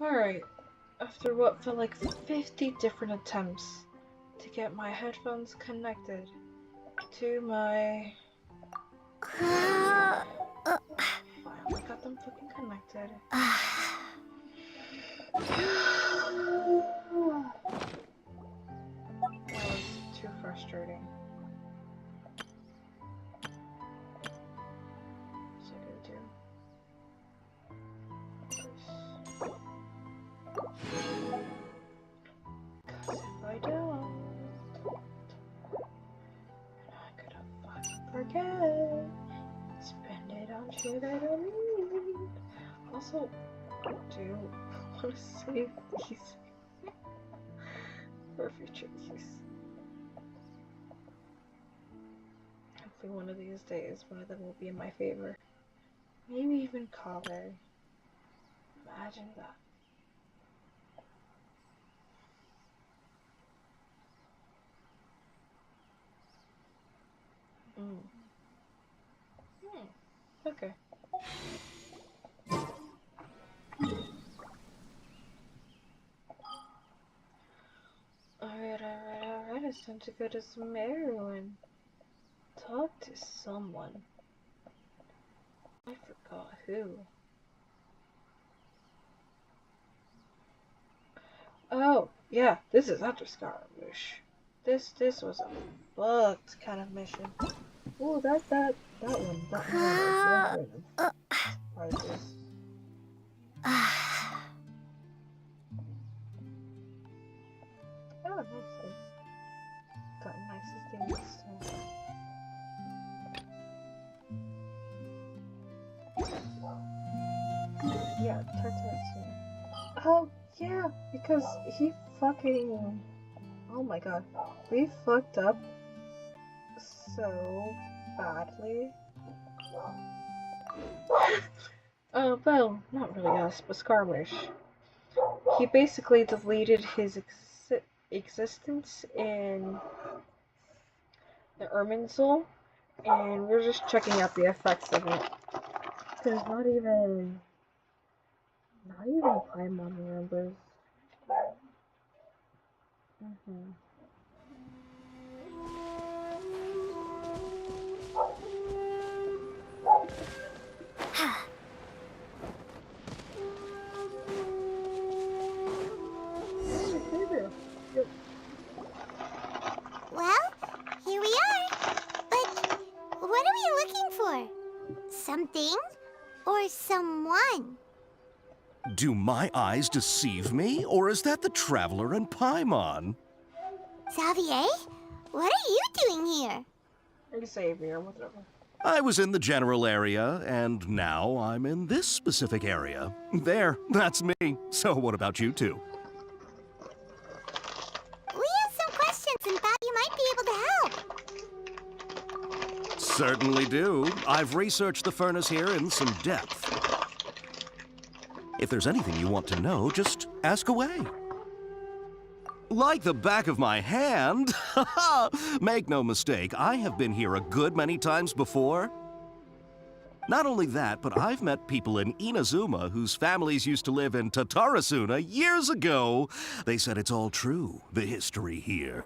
Alright, after what felt like 50 different attempts to get my headphones connected to my... Finally got them fucking connected. That was too frustrating. What's I gonna do? Cause if I don't, I'm gonna fucking forget. Spend it on shit I don't need. Also, I do want to save these for future use. Hopefully one of these days, one of them will be in my favor. Maybe even Kaveh. Imagine that. Okay. Alright, it's time to go to Sumeru and talk to someone. I forgot who. Oh, yeah, this is after Scara. This was a fucked kind of mission. Oh, that one. That one. Part of this. Oh, nice. Got nicest things. Yeah, Tartarus. Oh, yeah, because he fucking... Oh my god. We fucked up so badly. Well, not really us, but Scarwish. He basically deleted his existence in the Irminsul, and we're just checking out the effects of it. There's not even Paimon remembers. Well, here we are. But what are we looking for? Something or someone? Do my eyes deceive me, or is that the Traveler and Paimon? Xavier, what are you doing here? Xavier, whatever. I was in the general area, and now I'm in this specific area. There, that's me. So what about you two? We have some questions and thought you might be able to help. Certainly do. I've researched the furnace here in some depth. If there's anything you want to know, just ask away. Like the back of my hand. Make no mistake, I have been here a good many times before. Not only that, but I've met people in Inazuma whose families used to live in Tatarasuna years ago. They said it's all true, the history here.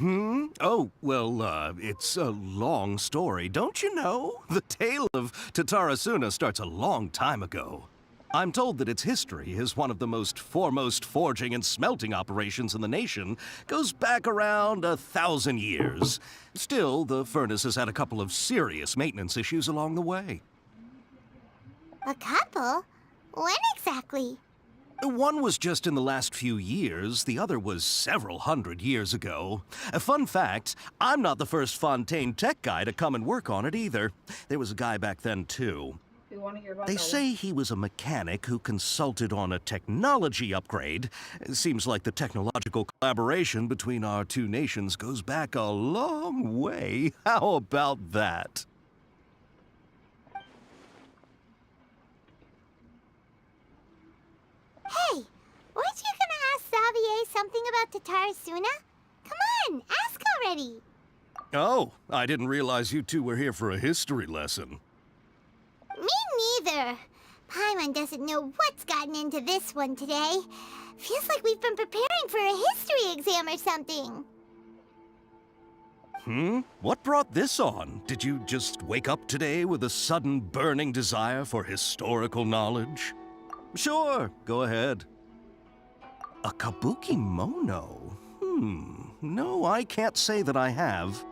Oh, well, it's a long story, don't you know? The tale of Tatarasuna starts a long time ago. I'm told that its history as one of the most foremost forging and smelting operations in the nation goes back around 1,000 years. Still, the furnace has had a couple of serious maintenance issues along the way. A couple? When exactly? One was just in the last few years, the other was several hundred years ago. A fun fact, I'm not the first Fontaine tech guy to come and work on it either. There was a guy back then too. Want to hear about They that say he was a mechanic who consulted on a technology upgrade. It seems like the technological collaboration between our two nations goes back a long way. How about that? Hey, weren't you gonna ask Xavier something about Tatarasuna? Come on, ask already. Oh, I didn't realize you two were here for a history lesson. Me neither. Paimon doesn't know what's gotten into this one today. Feels like we've been preparing for a history exam or something. What brought this on? Did you just wake up today with a sudden burning desire for historical knowledge? Sure, go ahead. A kabuki mono? No, I can't say that I have.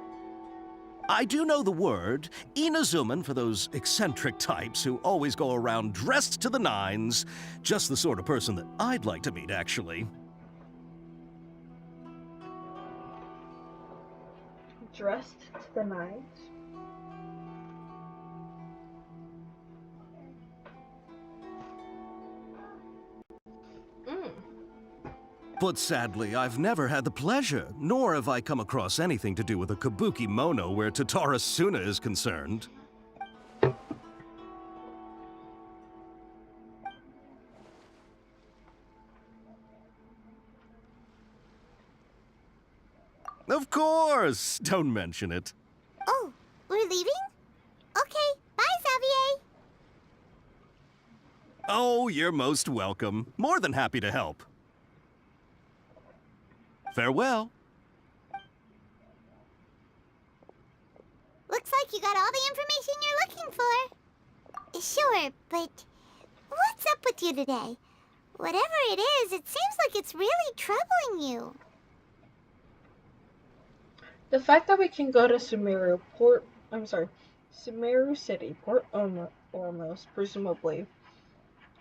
I do know the word, Inazuman for those eccentric types who always go around dressed to the nines. Just the sort of person that I'd like to meet, actually. Dressed to the nines? But sadly, I've never had the pleasure, nor have I come across anything to do with a kabuki mono where Tatara Suna is concerned. Of course! Don't mention it. Oh, we're leaving? Okay, bye, Xavier. Oh, you're most welcome. More than happy to help. Farewell. Looks like you got all the information you're looking for. Sure, but what's up with you today? Whatever it is, it seems like it's really troubling you. The fact that we can go to Sumeru City, Port Ormos, presumably,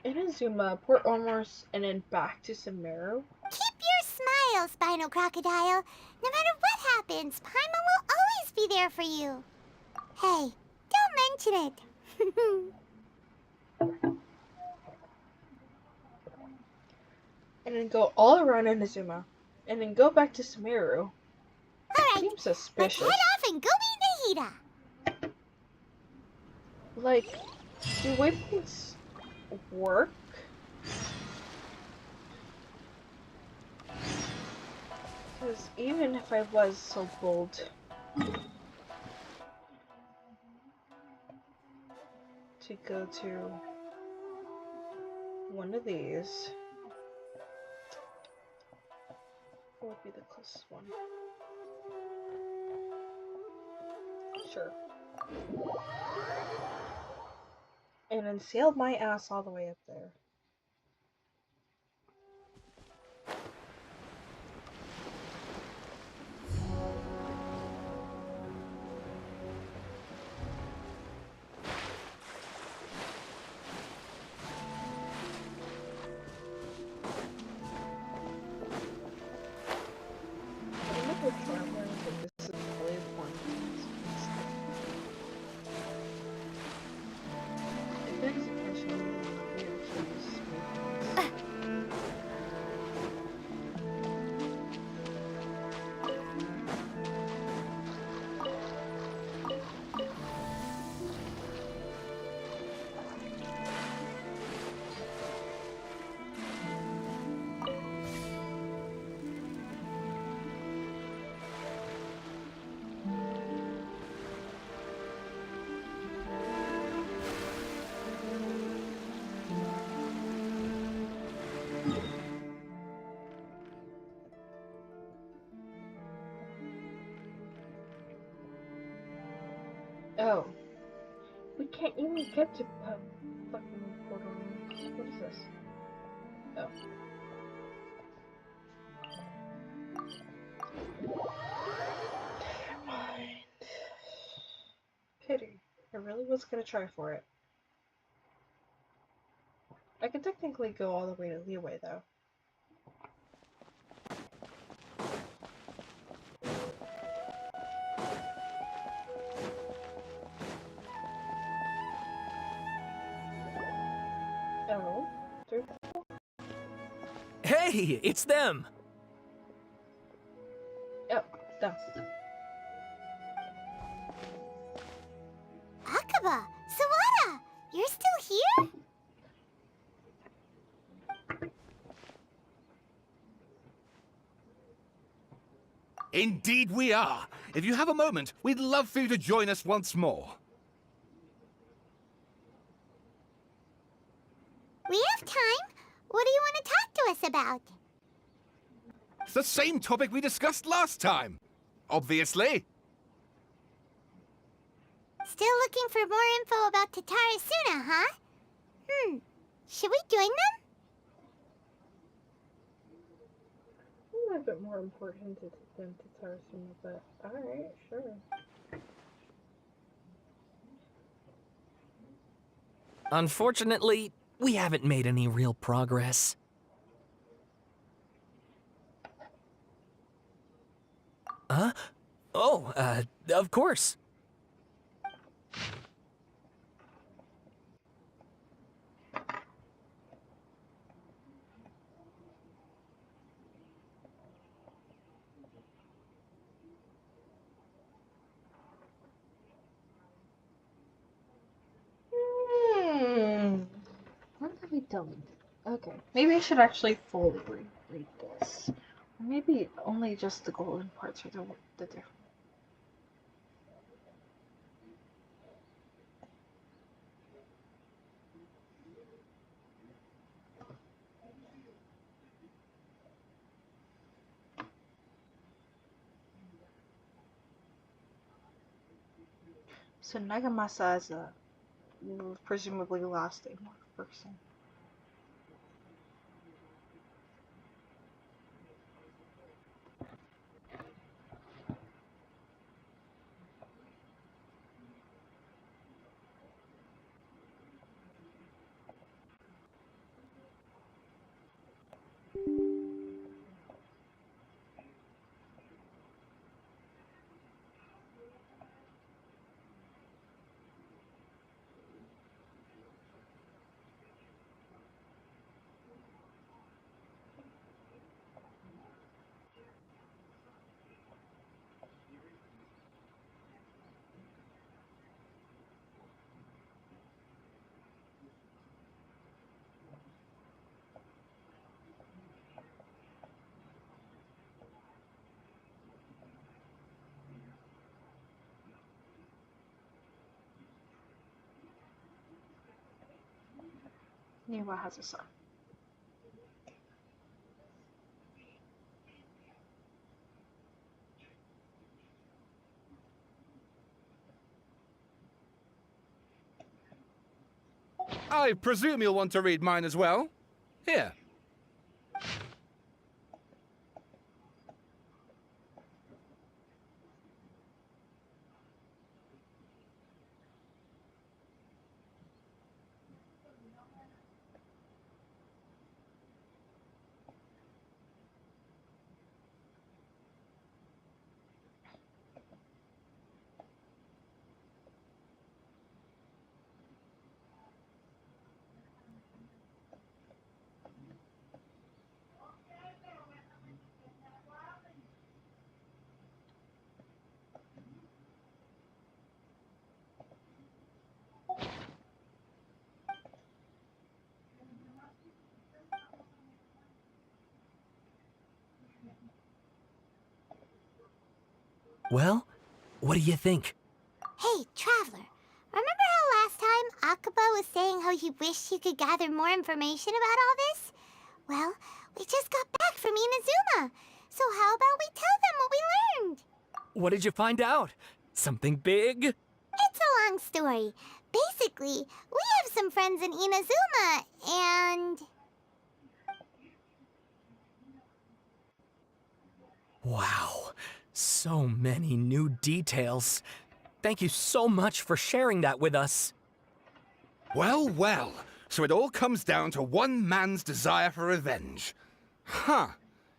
Inazuma, Port Ormos, and then back to Sumeru. Keep your smile, Spinal Crocodile. No matter what happens, Paimon will always be there for you. Hey, don't mention it. And then go all around Inazuma, and then go back to Sumeru. Alright, Seems let's suspicious. head off and go meet Nahida. Like, do waypoints work? Because even if I was so bold to go to one of these, what would be the closest one? Sure. And then sailed my ass all the way up there. I don't know if we're traveling, but this is really important. It begs the question of where to use waypoints. Oh. We can't even get to fucking Port Ormond. What is this? Oh. Never mind. Pity. I really was gonna try for it. I could technically go all the way to Leeway though. Oh. Through. Hey, it's them! Oh, done. Akaba, Sawada, you're still here? Indeed we are. If you have a moment, we'd love for you to join us once more. have time. What do you want to talk to us about? It's the same topic we discussed last time. Obviously. Still looking for more info about Tatarasuna, huh? Should we join them? A little bit more important than Tatarasuna, but alright, sure. Unfortunately, we haven't made any real progress. Huh? Oh, of course. What have we done? Okay, maybe I should actually fully read this. Or maybe only just the golden parts are the different. So Nagamasa is a presumably lost a morph person. Niwa has a son. I presume you'll want to read mine as well. Here. Well, what do you think? Hey, Traveler. Remember how last time Akaba was saying how he wished he could gather more information about all this? Well, we just got back from Inazuma. So how about we tell them what we learned? What did you find out? Something big? It's a long story. Basically, we have some friends in Inazuma, and... Wow, so many new details. Thank you so much for sharing that with us. Well, well. So it all comes down to one man's desire for revenge. Huh.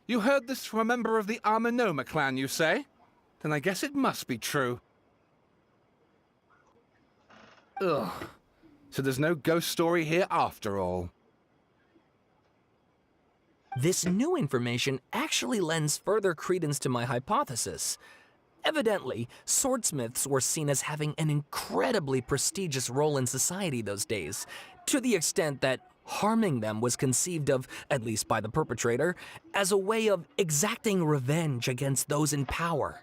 You heard this from a member of the Amanoma clan, you say? Then I guess it must be true. Ugh. So there's no ghost story here after all. This new information actually lends further credence to my hypothesis. Evidently, swordsmiths were seen as having an incredibly prestigious role in society those days, to the extent that harming them was conceived of, at least by the perpetrator, as a way of exacting revenge against those in power.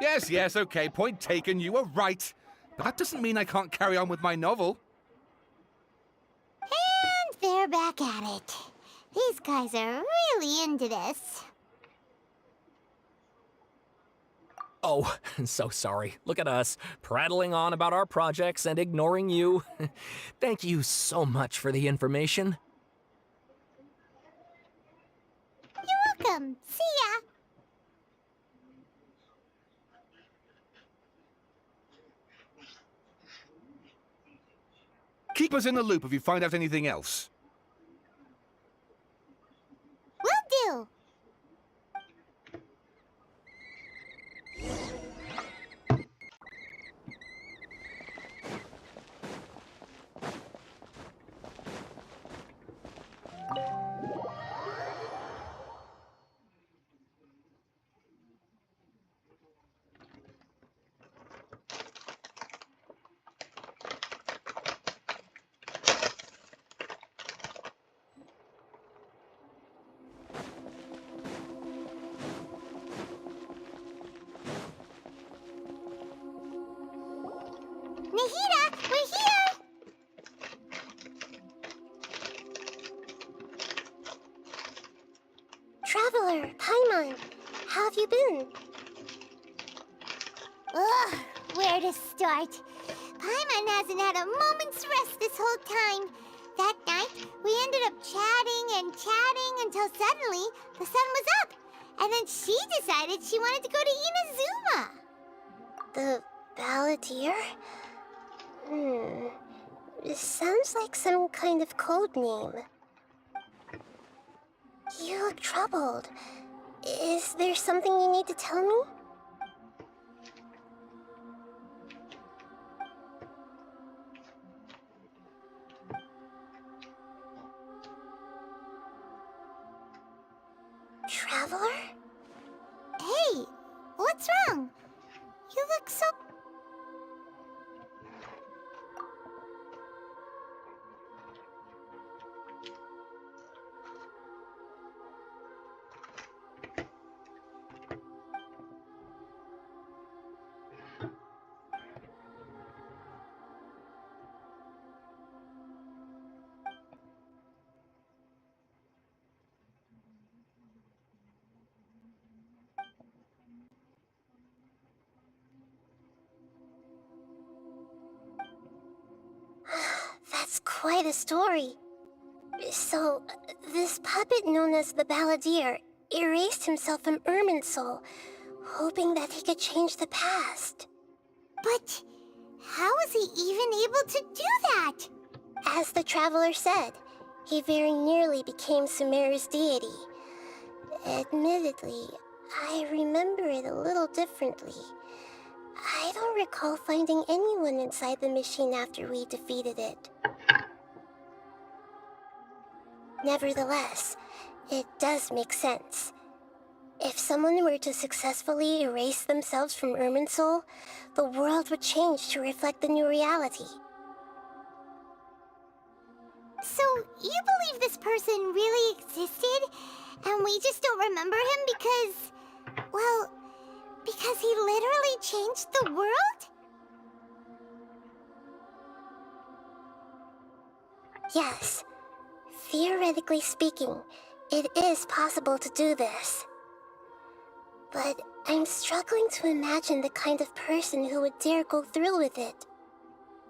Yes, okay, point taken, you were right. But that doesn't mean I can't carry on with my novel. And there they're back at it. These guys are really into this. Oh, so sorry. Look at us, prattling on about our projects and ignoring you. Thank you so much for the information. You're welcome. See ya. Keep us in the loop if you find out anything else. Will do. Nahida, we're here! Traveler, Paimon, how have you been? Ugh, where to start? Paimon hasn't had a moment's rest this whole time. That night, we ended up chatting and chatting until suddenly the sun was up. And then she decided she wanted to go to Inazuma. The Balladeer? This sounds like some kind of code name. You look troubled. Is there something you need to tell me? Traveler? Hey, what's wrong? You look so... That's quite a story. So, this puppet known as the Balladeer erased himself from Irminsul, hoping that he could change the past. But how was he even able to do that? As the Traveler said, he very nearly became Sumeru's deity. Admittedly, I remember it a little differently. I don't recall finding anyone inside the machine after we defeated it. Nevertheless, it does make sense. If someone were to successfully erase themselves from Irminsul, the world would change to reflect the new reality. So, you believe this person really existed, and we just don't remember him because... well, because he literally changed the world? Yes. Theoretically speaking, it is possible to do this. But I'm struggling to imagine the kind of person who would dare go through with it.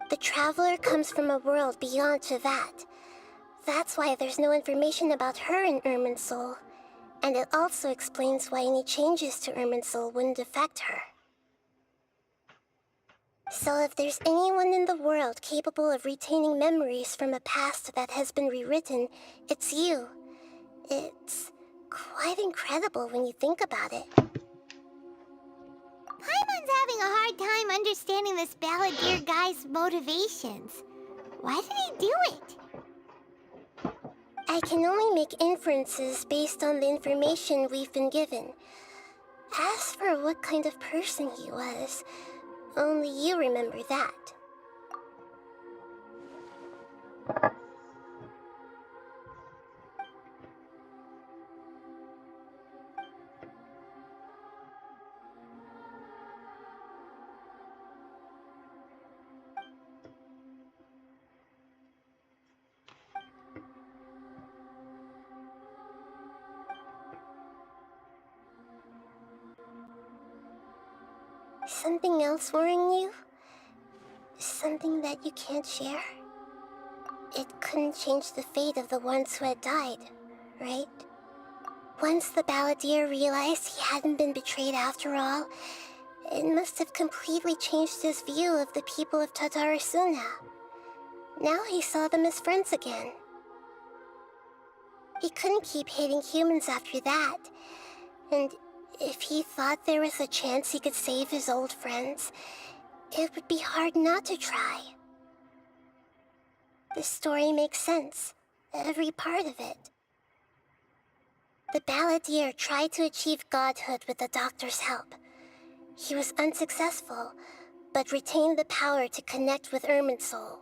The Traveler comes from a world beyond Javat. That's why there's no information about her in Irminsul. And it also explains why any changes to Irminsul wouldn't affect her. So if there's anyone in the world capable of retaining memories from a past that has been rewritten, it's you. It's quite incredible when you think about it. Paimon's having a hard time understanding this Balladeer guy's motivations. Why did he do it? I can only make inferences based on the information we've been given. As for what kind of person he was, only you remember that. Something else worrying you? Something that you can't share? It couldn't change the fate of the ones who had died, right? Once the balladeer realized he hadn't been betrayed after all, it must have completely changed his view of the people of Tatarasuna. Now he saw them as friends again. He couldn't keep hating humans after that, and if he thought there was a chance he could save his old friends, it would be hard not to try. This story makes sense, every part of it. The balladeer tried to achieve godhood with the doctor's help. He was unsuccessful, but retained the power to connect with Irminsul.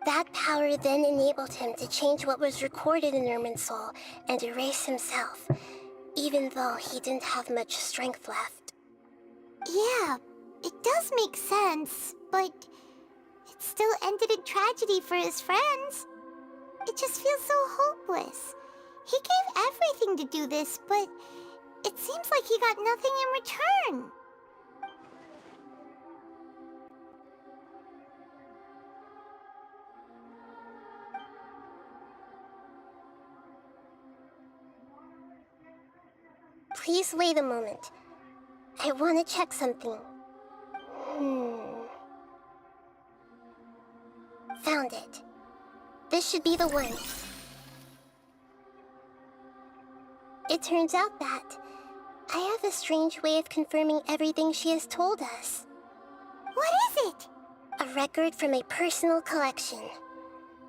That power then enabled him to change what was recorded in Irminsul and erase himself, even though he didn't have much strength left. Yeah, it does make sense, but it still ended in tragedy for his friends. It just feels so hopeless. He gave everything to do this, but it seems like he got nothing in return. Please wait a moment. I want to check something. Found it. This should be the one. It turns out that I have a strange way of confirming everything she has told us. What is it? A record from a personal collection.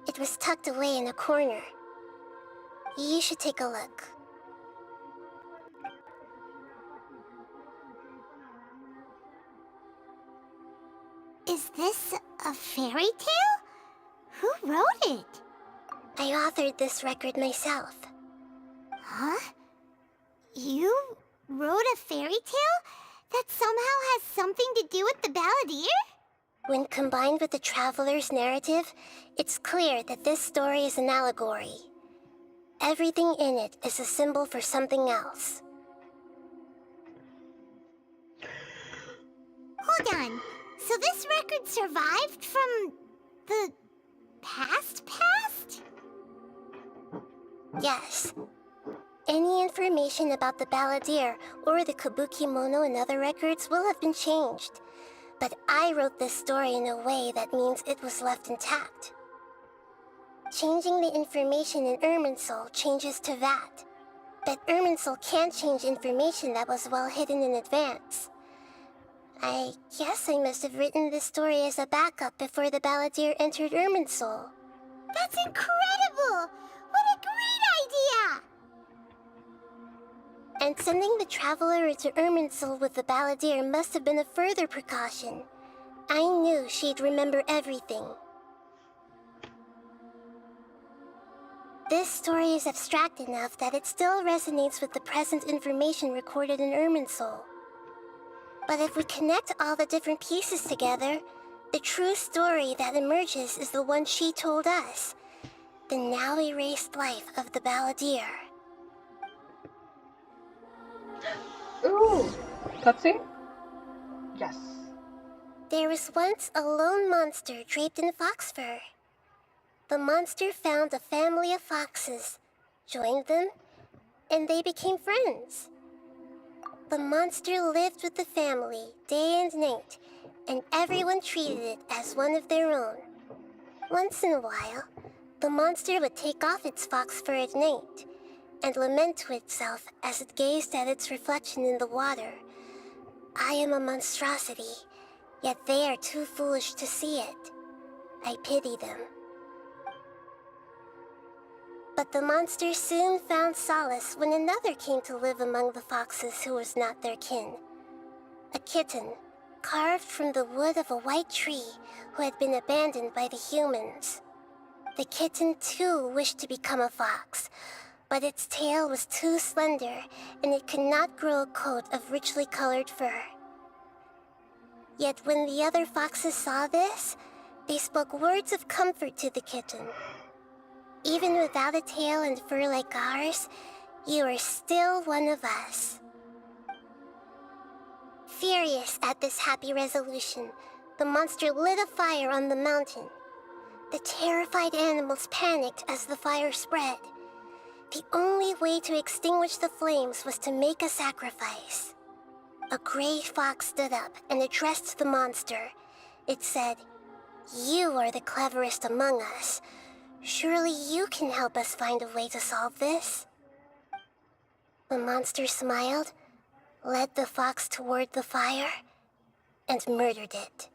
It was tucked away in a corner. You should take a look. Is this a fairy tale? Who wrote it? I authored this record myself. Huh? You wrote a fairy tale that somehow has something to do with the balladeer? When combined with the traveler's narrative, it's clear that this story is an allegory. Everything in it is a symbol for something else. Hold on. So this record survived from the past? Yes. Any information about the balladeer or the kabuki mono and other records will have been changed. But I wrote this story in a way that means it was left intact. Changing the information in Irminsul changes to that. But Irminsul can't change information that was well hidden in advance. I guess I must have written this story as a backup before the balladeer entered Irminsul. That's incredible! What a great idea! And sending the traveler into Irminsul with the balladeer must have been a further precaution. I knew she'd remember everything. This story is abstract enough that it still resonates with the present information recorded in Irminsul. But if we connect all the different pieces together, the true story that emerges is the one she told us. The now erased life of the balladeer. Ooh! Cutscene? Yes. There was once a lone monster draped in fox fur. The monster found a family of foxes, joined them, and they became friends. The monster lived with the family day and night, and everyone treated it as one of their own. Once in a while, the monster would take off its fox fur at night and lament to itself as it gazed at its reflection in the water. I am a monstrosity, yet they are too foolish to see it. I pity them. But the monster soon found solace when another came to live among the foxes who was not their kin. A kitten, carved from the wood of a white tree who had been abandoned by the humans. The kitten too wished to become a fox, but its tail was too slender and it could not grow a coat of richly colored fur. Yet when the other foxes saw this, they spoke words of comfort to the kitten. Even without a tail and fur like ours, you are still one of us. Furious at this happy resolution, the monster lit a fire on the mountain. The terrified animals panicked as the fire spread. The only way to extinguish the flames was to make a sacrifice. A gray fox stood up and addressed the monster. It said, "You are the cleverest among us. Surely you can help us find a way to solve this." The monster smiled, led the fox toward the fire, and murdered it.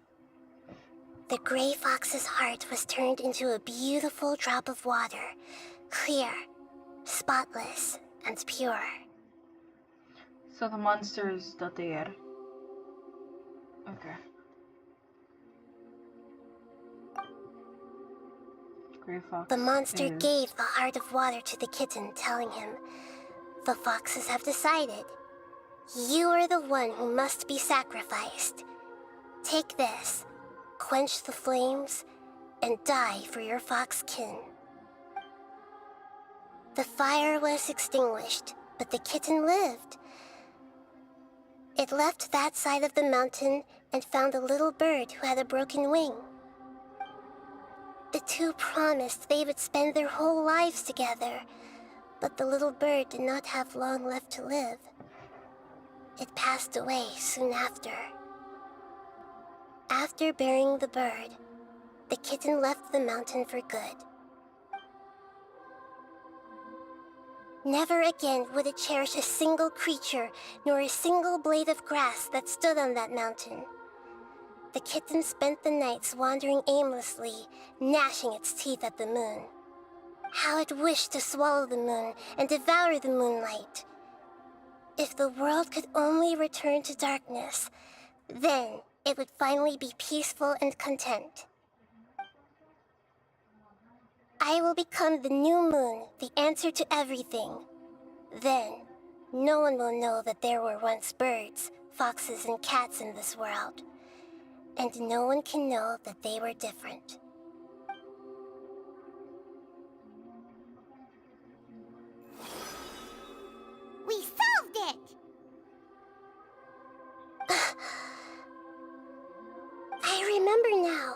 The gray fox's heart was turned into a beautiful drop of water, clear, spotless, and pure. So the monster is the deer. Okay. Gray fox. The monster is... gave the heart of water to the kitten, telling him, "The foxes have decided. You are the one who must be sacrificed. Take this, quench the flames, and die for your fox kin." The fire was extinguished, but the kitten lived. It left that side of the mountain and found a little bird who had a broken wing. The two promised they would spend their whole lives together, but the little bird did not have long left to live. It passed away soon after. After burying the bird, the kitten left the mountain for good. Never again would it cherish a single creature, nor a single blade of grass that stood on that mountain. The kitten spent the nights wandering aimlessly, gnashing its teeth at the moon. How it wished to swallow the moon and devour the moonlight. If the world could only return to darkness, then it would finally be peaceful and content. I will become the new moon, the answer to everything. Then, no one will know that there were once birds, foxes, and cats in this world. And no one can know that they were different. We solved it! I remember now.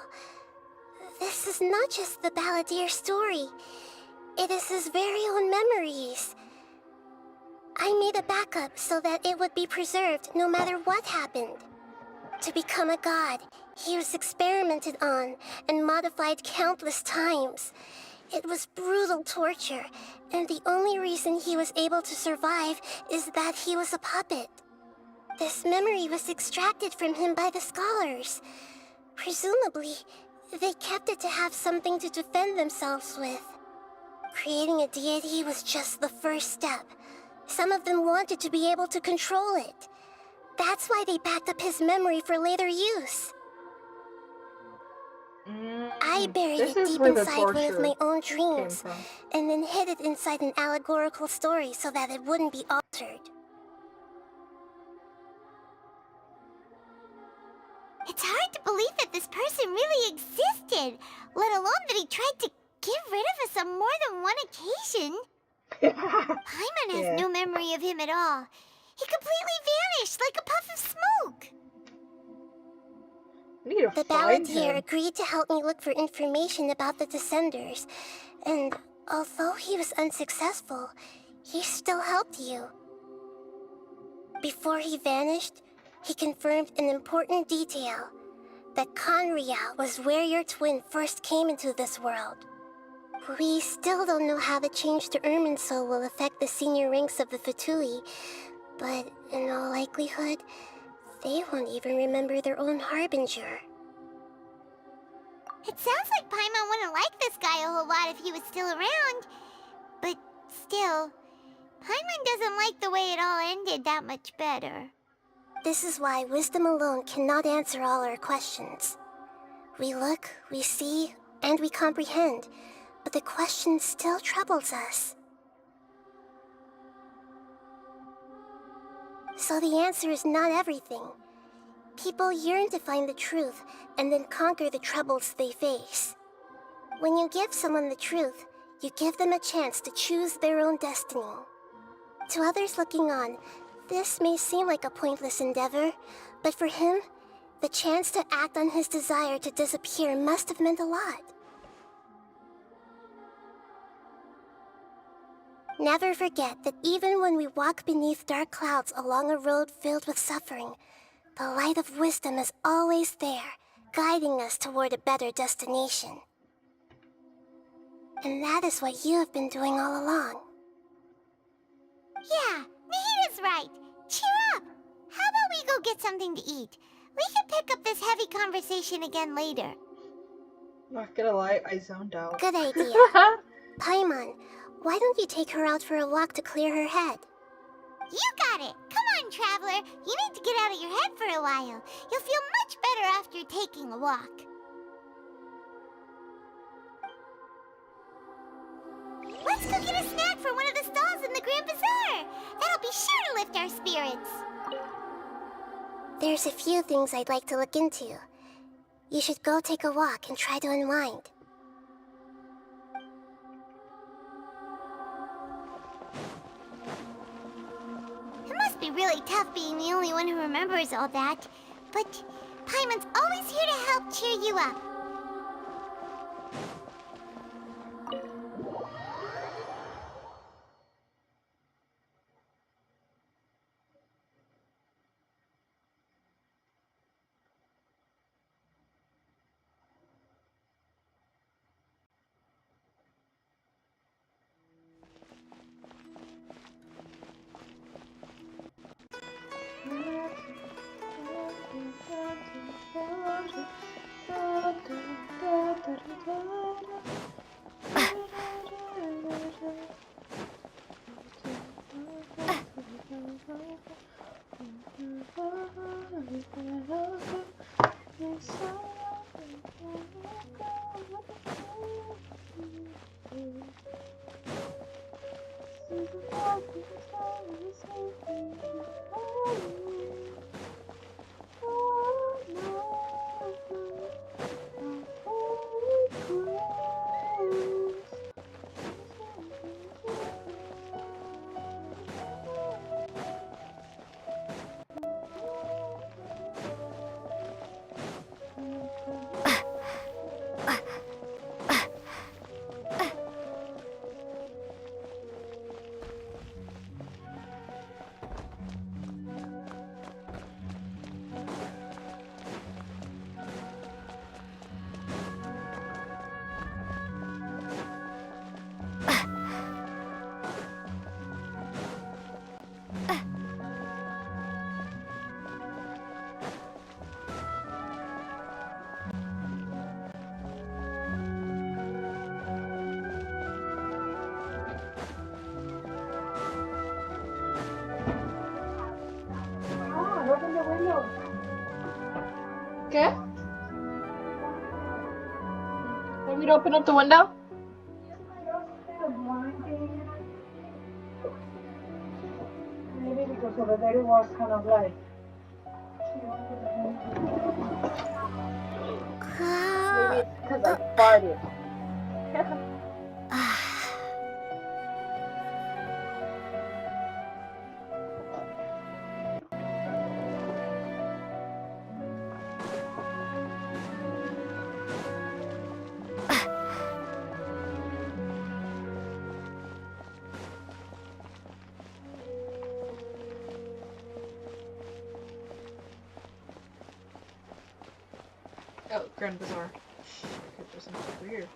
This is not just the balladeer story. It is his very own memories. I made a backup so that it would be preserved no matter what happened. To become a god, he was experimented on and modified countless times. It was brutal torture, and the only reason he was able to survive is that he was a puppet. This memory was extracted from him by the scholars. Presumably, they kept it to have something to defend themselves with. Creating a deity was just the first step. Some of them wanted to be able to control it. That's why they backed up his memory for later use. I buried it deep inside one of my own dreams, and then hid it inside an allegorical story so that it wouldn't be altered. It's hard to believe that this person really existed, let alone that he tried to get rid of us on more than one occasion. Paimon has no memory of him at all. He completely vanished like a puff of smoke. The balladeer agreed to help me look for information about the Descenders, and although he was unsuccessful, he still helped you. Before he vanished, he confirmed an important detail, that Conria was where your twin first came into this world. We still don't know how the change to Irminsul will affect the senior ranks of the Fatui, but in all likelihood, they won't even remember their own Harbinger. It sounds like Paimon wouldn't like this guy a whole lot if he was still around. But still, Paimon doesn't like the way it all ended that much better. This is why wisdom alone cannot answer all our questions. We look, we see, and we comprehend, but the question still troubles us. So the answer is not everything. People yearn to find the truth and then conquer the troubles they face. When you give someone the truth, you give them a chance to choose their own destiny. To others looking on, this may seem like a pointless endeavor, But for him, the chance to act on his desire to disappear must have meant a lot. Never forget that even when we walk beneath dark clouds along a road filled with suffering, the light of wisdom is always there, guiding us toward a better destination. And that is what you have been doing all along. Yeah, Nahita's right. Cheer up. How about we go get something to eat? We can pick up this heavy conversation again later. Not gonna lie, I zoned out. Good idea. Paimon, why don't you take her out for a walk to clear her head? You got it. Come on, Traveler. You need to get out of your head for a while. You'll feel much better after taking a walk. Let's go get a snack from one of the stalls in the Grand Bazaar. That'll be sure to lift our spirits. There's a few things I'd like to look into. You should go take a walk and try to unwind. It must be really tough being the only one who remembers all that. But Paimon's always here to help cheer you up. Open the window. ¿Qué? Want me to open up the window? Maybe because over there it was kind of like. Maybe it's because I farted. Oh, Grand Bazaar. Could do something weird.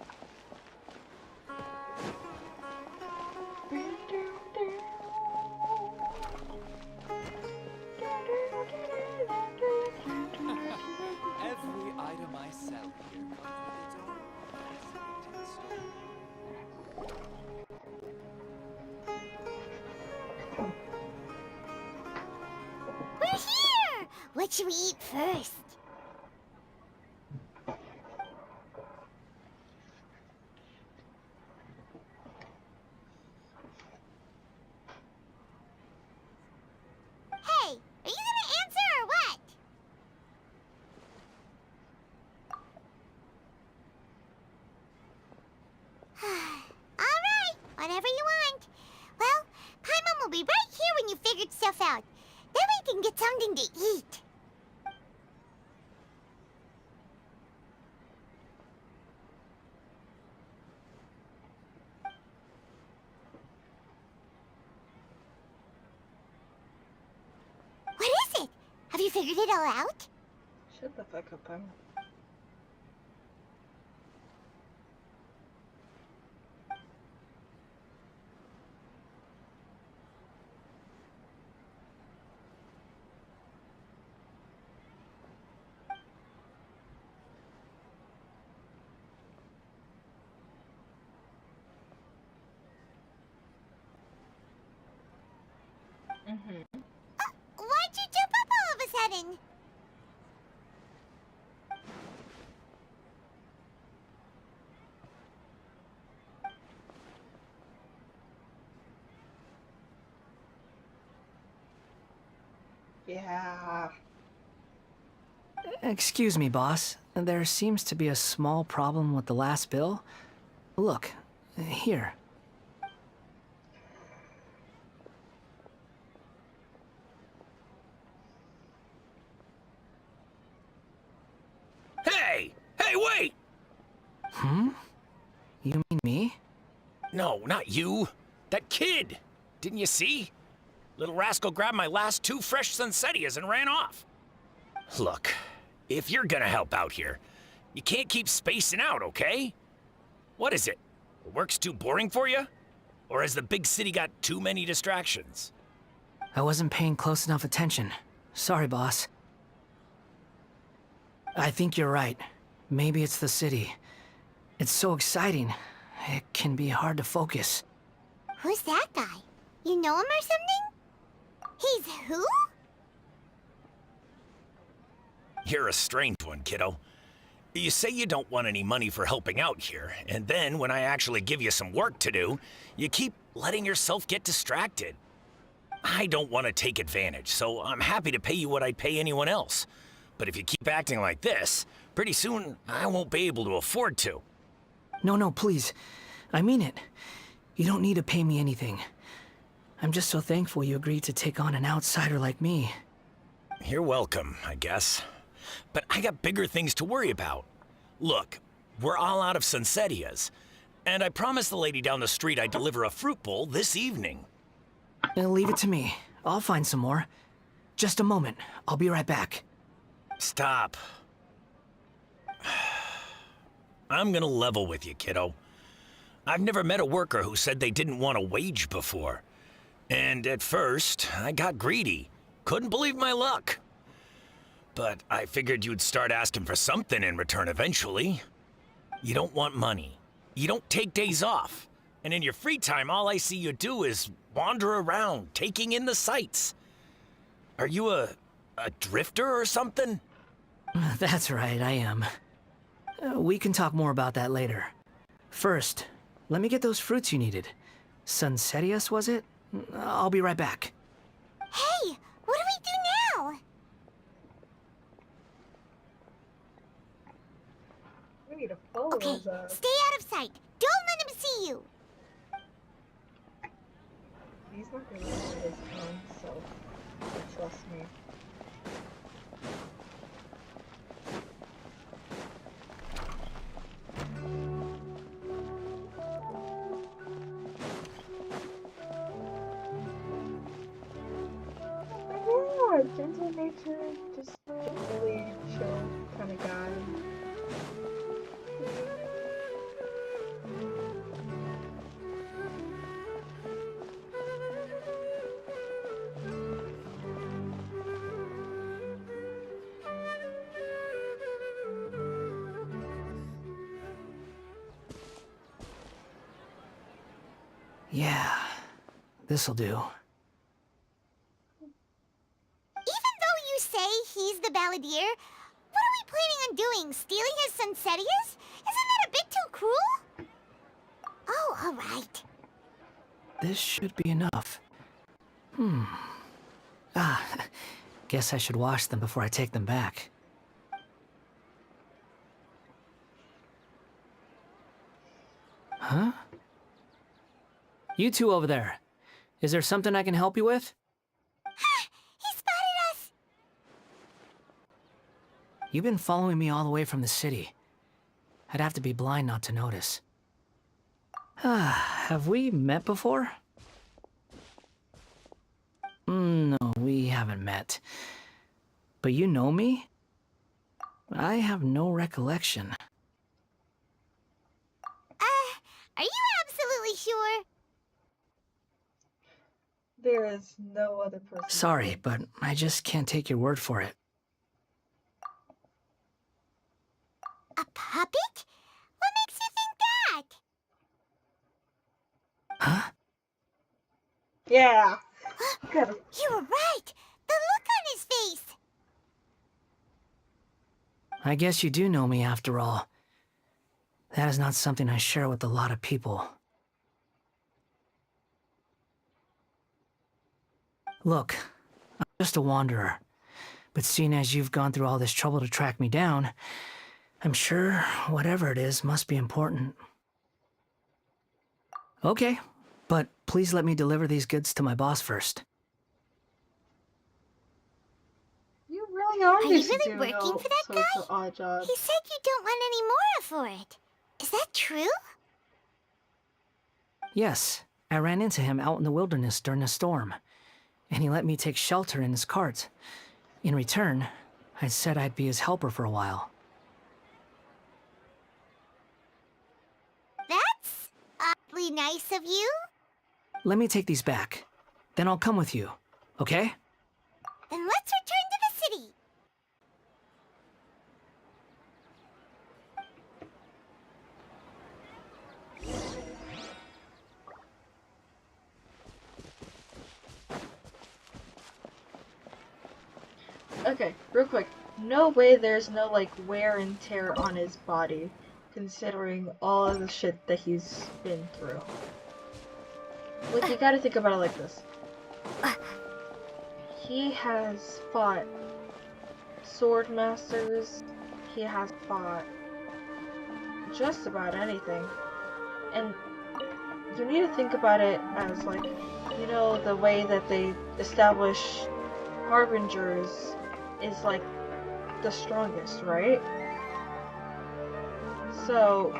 Every item I sell here comes with its own fascinating story. We're here! What should we eat first? Hey, are you gonna answer or what? Alright, whatever you want. Well, Paimon will be right here when you figured stuff out. Then we can get something to eat. you figured it all out? Shut the fuck up, Emma. Why'd you jump up all of a sudden? Yeah. Excuse me, boss. There seems to be a small problem with the last bill. Look, here. Hey! Hey, wait! Hmm? You mean me? No, not you. That kid! Didn't you see? Little rascal grabbed my last 2 fresh Sunsettias and ran off. Look, if you're gonna help out here, you can't keep spacing out, okay? What is it? The work's too boring for you? Or has the big city got too many distractions? I wasn't paying close enough attention. Sorry, boss. I think you're right. Maybe it's the city. It's so exciting. It can be hard to focus. Who's that guy? You know him or something? He's who? You're a strange one, kiddo. You say you don't want any money for helping out here, and then when I actually give you some work to do, you keep letting yourself get distracted. I don't want to take advantage, so I'm happy to pay you what I'd pay anyone else. But if you keep acting like this, pretty soon I won't be able to afford to. No, please. I mean it. You don't need to pay me anything. I'm just so thankful you agreed to take on an outsider like me. You're welcome, I guess. But I got bigger things to worry about. Look, we're all out of Sunsettias, and I promised the lady down the street I'd deliver a fruit bowl this evening. Leave it to me. I'll find some more. Just a moment. I'll be right back. Stop. I'm gonna level with you, kiddo. I've never met a worker who said they didn't want a wage before. And at first, I got greedy. Couldn't believe my luck. But I figured you'd start asking for something in return eventually. You don't want money. You don't take days off. And in your free time, all I see you do is wander around, taking in the sights. Are you a drifter or something? That's right, I am. We can talk more about that later. First, let me get those fruits you needed. Sunsettias, was it? I'll be right back. Hey, what do we do now? We need to follow Okay, his stay out of sight. Don't let him see you. He's not gonna listen to his own self. Trust me. Yeah, gentle nature, just really chill kind of guy. Yeah, this'll do. Even though you say he's the balladeer, what are we planning on doing? Stealing his Sunsettias? Isn't that a bit too cruel? Oh, all right. This should be enough. Guess I should wash them before I take them back. Huh? You two over there. Is there something I can help you with? He spotted us! You've been following me all the way from the city. I'd have to be blind not to notice. Have we met before? No, we haven't met. But you know me? I have no recollection. Are you absolutely sure? There is no other person. Sorry, but I just can't take your word for it. A puppet? What makes you think that? Huh? Yeah. Gotta You were right! The look on his face! I guess you do know me after all. That is not something I share with a lot of people. Look, I'm just a wanderer. But seeing as you've gone through all this trouble to track me down, I'm sure whatever it is must be important. Okay, but please let me deliver these goods to my boss first. You really are Are you used to really doing working all for that sorts guy? of odd jobs. He said you don't want any more for it. Is that true? Yes, I ran into him out in the wilderness during a storm, and he let me take shelter in his cart. In return, I said I'd be his helper for a while. That's oddly nice of you. Let me take these back. Then I'll come with you, okay? Then let's return to the city. Okay, real quick. No way there's no, like, wear and tear on his body, considering all of the shit that he's been through. Like, you gotta think about it like this. He has fought sword masters, he has fought just about anything. And you need to think about it as, like, you know, the way that they establish harbingers is, like, the strongest, right? So,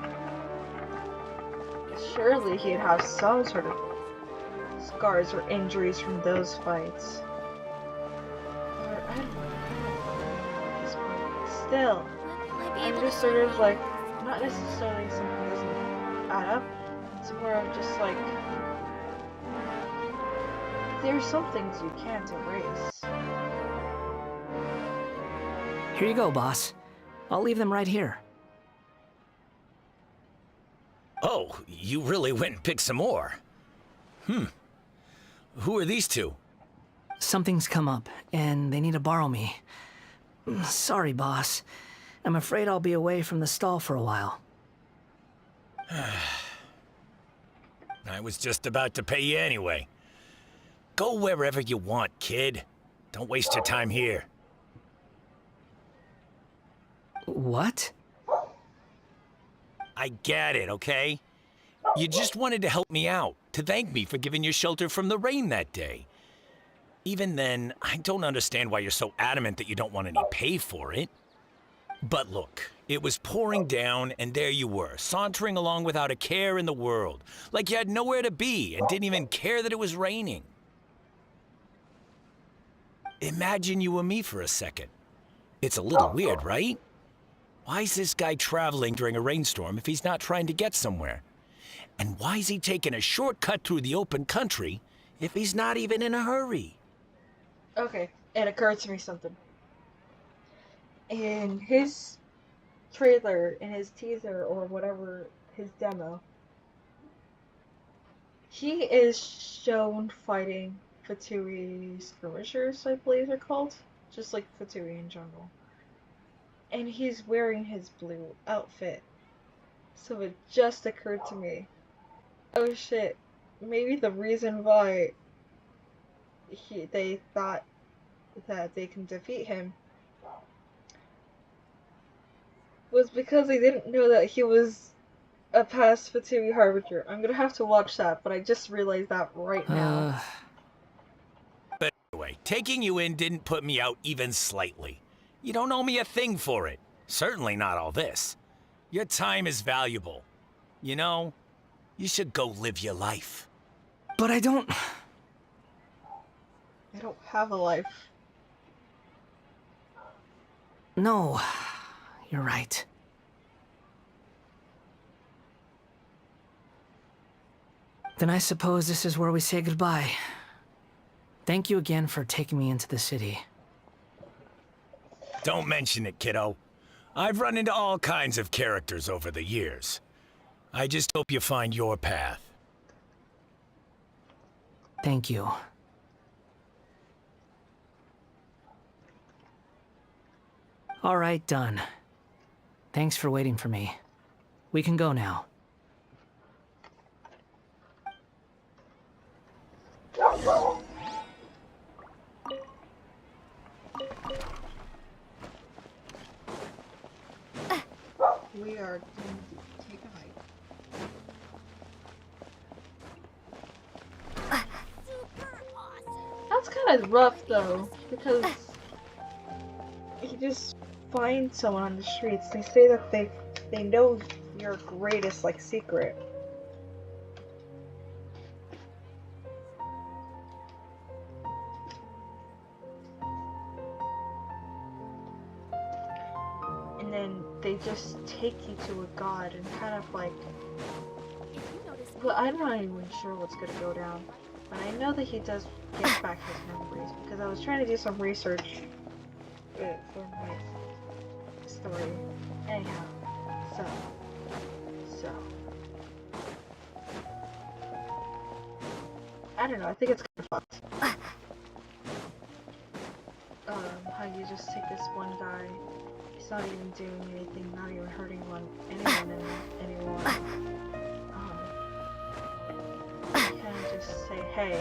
surely he'd have some sort of scars or injuries from those fights. Or, I don't know at this point. Still, I'm just sort of like, not necessarily something doesn't add up, it's more of just like, there's some things you can't erase. Here you go, boss. I'll leave them right here. Oh, you really went and picked some more. Who are these two? Something's come up, and they need to borrow me. Sorry, boss. I'm afraid I'll be away from the stall for a while. I was just about to pay you anyway. Go wherever you want, kid. Don't waste your time here. What? I get it, okay? You just wanted to help me out, to thank me for giving you shelter from the rain that day. Even then, I don't understand why you're so adamant that you don't want any pay for it. But look, it was pouring down, and there you were, sauntering along without a care in the world, like you had nowhere to be and didn't even care that it was raining. Imagine you were me for a second. It's a little weird, right? Why is this guy traveling during a rainstorm if he's not trying to get somewhere? And why is he taking a shortcut through the open country if he's not even in a hurry? Okay, it occurred to me something. In his trailer, in his teaser, or whatever, his demo, he is shown fighting Fatui skirmishers, I believe they're called. Just like Fatui in general. And he's wearing his blue outfit. So it just occurred to me, oh shit, maybe the reason why they thought that they can defeat him was because they didn't know that he was a past Fatui Harbinger. I'm gonna have to watch that, but I just realized that right now. But anyway, taking you in didn't put me out even slightly. You don't owe me a thing for it. Certainly not all this. Your time is valuable. You know, you should go live your life. But I don't... I don't have a life. No, you're right. Then I suppose this is where we say goodbye. Thank you again for taking me into the city. Don't mention it, kiddo. I've run into all kinds of characters over the years. I just hope you find your path. Thank you. All right, done. Thanks for waiting for me. We can go now. We are going to take a hike. That's kind of rough though, because you just find someone on the streets. They say that they know your greatest like secret. And then they just take you to a god and kind of like, well, I'm not even sure what's gonna go down, but I know that he does get back his memories because I was trying to do some research for my story. Anyhow, so I don't know. I think it's kind of fucked. How you just take this one guy. He's not even doing anything, not even hurting anyone anymore. You kind of just say, hey,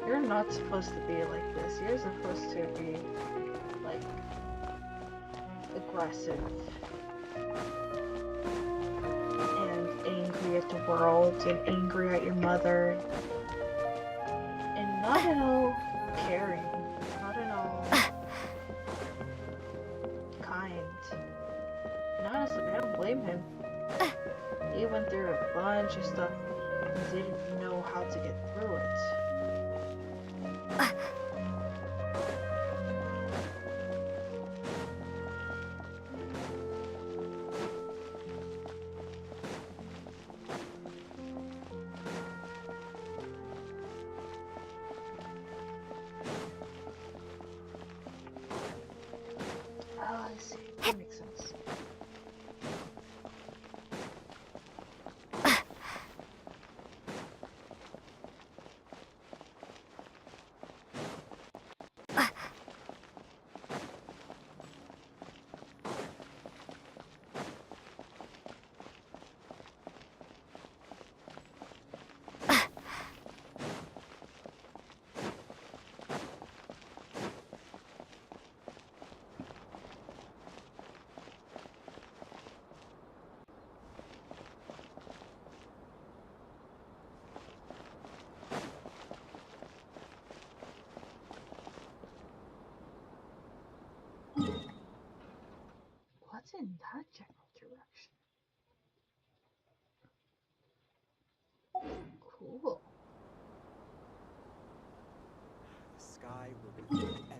you're not supposed to be like this. You're supposed to be, like, aggressive and angry at the world and angry at your mother and not at all caring, not at all kind. And honestly, I don't blame him. He went through a bunch of stuff and didn't know how to get through it. Oh, I see. That makes sense. What's in that general direction? Cool. The sky will reveal everything.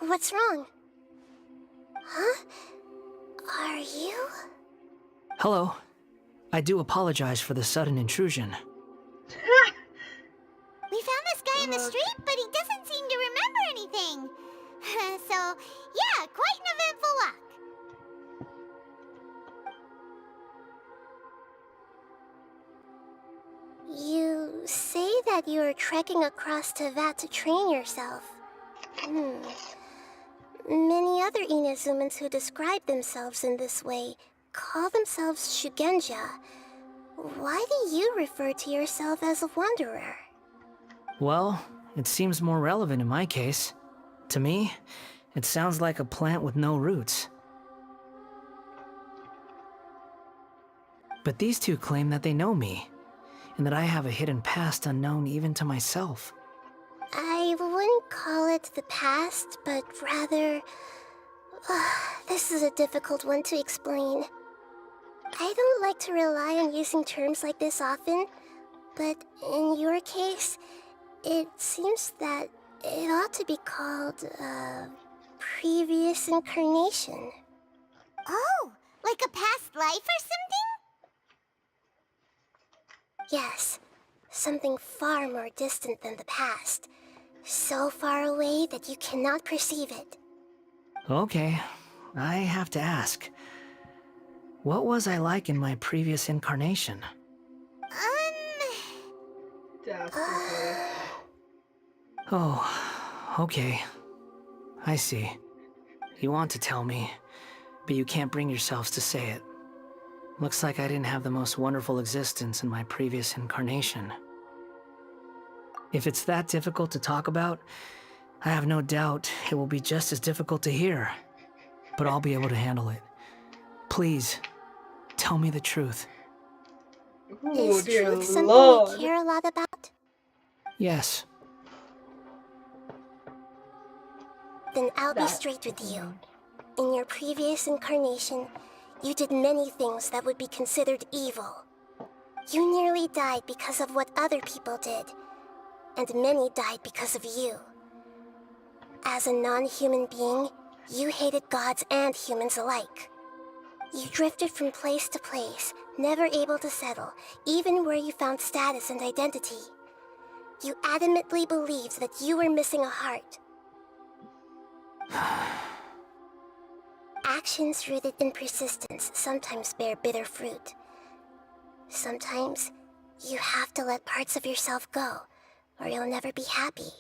What's wrong? Huh? Are you? Hello. I do apologize for the sudden intrusion. We found this guy in the street, but he doesn't seem to remember anything. So, yeah, quite an eventful walk. You say that you are trekking across Teyvat to train yourself. Many other Inazumans who describe themselves in this way call themselves Shugenja. Why do you refer to yourself as a wanderer? Well, it seems more relevant in my case. To me, it sounds like a plant with no roots. But these two claim that they know me, and that I have a hidden past unknown even to myself. I wouldn't call it the past, but rather... this is a difficult one to explain. I don't like to rely on using terms like this often, but in your case, it seems that it ought to be called, previous incarnation. Oh, like a past life or something? Yes, something far more distant than the past. So far away that you cannot perceive it. Okay, I have to ask. What was I like in my previous incarnation? Definitely. Oh, okay. I see. You want to tell me, but you can't bring yourselves to say it. Looks like I didn't have the most wonderful existence in my previous incarnation. If it's that difficult to talk about, I have no doubt it will be just as difficult to hear. But I'll be able to handle it. Please, tell me the truth. Ooh, Is dear truth something Lord. you care a lot about? Yes. Then I'll be That- straight with you. In your previous incarnation, you did many things that would be considered evil. You nearly died because of what other people did, and many died because of you. As a non-human being, you hated gods and humans alike. You drifted from place to place, never able to settle, even where you found status and identity. You adamantly believed that you were missing a heart. Actions rooted in persistence sometimes bear bitter fruit. Sometimes, you have to let parts of yourself go, or you'll never be happy.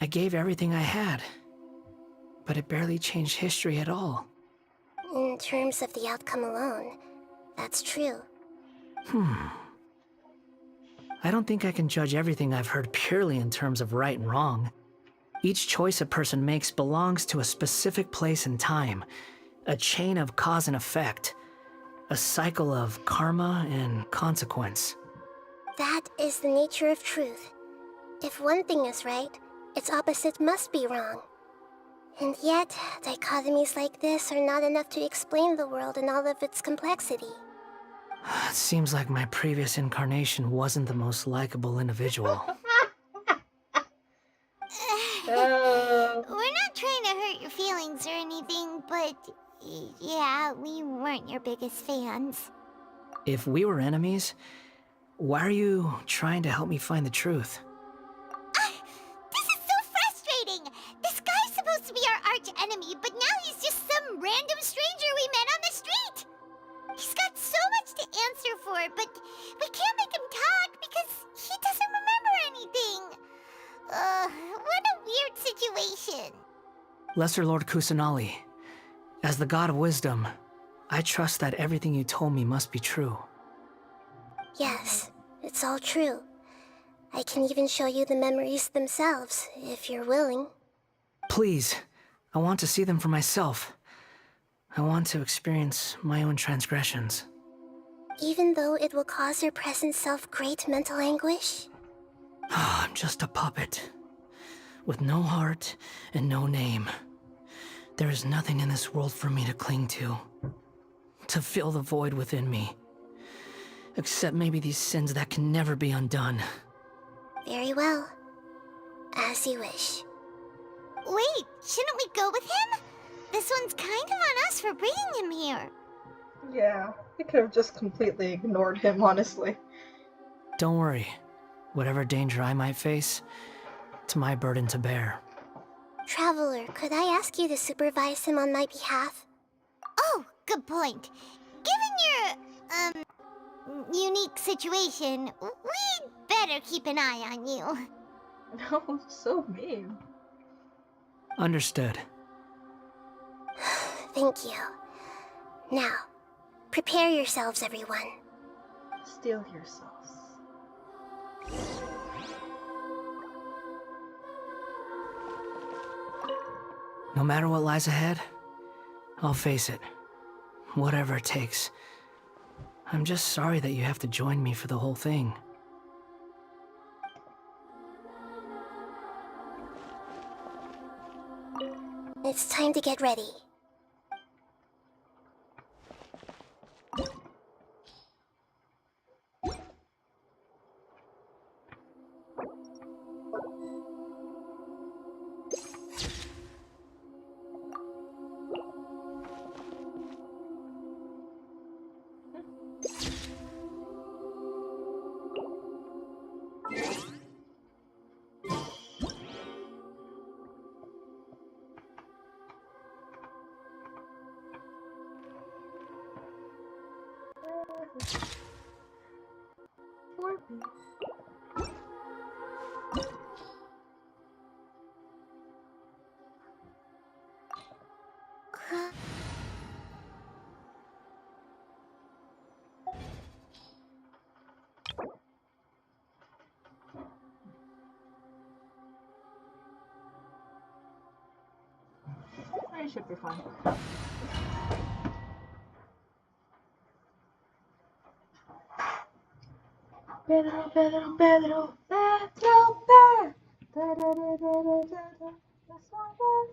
I gave everything I had, but it barely changed history at all. In terms of the outcome alone, that's true. I don't think I can judge everything I've heard purely in terms of right and wrong. Each choice a person makes belongs to a specific place and time, a chain of cause and effect, a cycle of karma and consequence. That is the nature of truth. If one thing is right, its opposite must be wrong. And yet, dichotomies like this are not enough to explain the world in all of its complexity. It seems like my previous incarnation wasn't the most likable individual. We're not trying to hurt your feelings or anything, but yeah, we weren't your biggest fans. If we were enemies, why are you trying to help me find the truth? This is so frustrating! This guy's supposed to be our arch enemy, but now he's just some random stranger we met on the street! He's got so much to answer for, but we can't make him talk because he doesn't remember anything. What a weird situation. Lesser Lord Kusanali, as the god of wisdom, I trust that everything you told me must be true. Yes, it's all true. I can even show you the memories themselves, if you're willing. Please, I want to see them for myself. I want to experience my own transgressions. Even though it will cause your present self great mental anguish? I'm just a puppet, with no heart and no name. There is nothing in this world for me to cling to fill the void within me. Except maybe these sins that can never be undone. Very well. As you wish. Wait, shouldn't we go with him? This one's kind of on us for bringing him here. Yeah, we could have just completely ignored him, honestly. Don't worry. Whatever danger I might face, it's my burden to bear. Traveler, could I ask you to supervise him on my behalf? Oh, good point. Given your, unique situation, we'd better keep an eye on you. No, so mean. Understood. Thank you. Now, prepare yourselves, everyone. Steel yourselves. No matter what lies ahead, I'll face it. Whatever it takes. I'm just sorry that you have to join me for the whole thing. It's time to get ready. I should be fine. Pedro, Pedro, Pedro, Pedro, Pedro. Da, da, da, da, da, da, da. That's all right.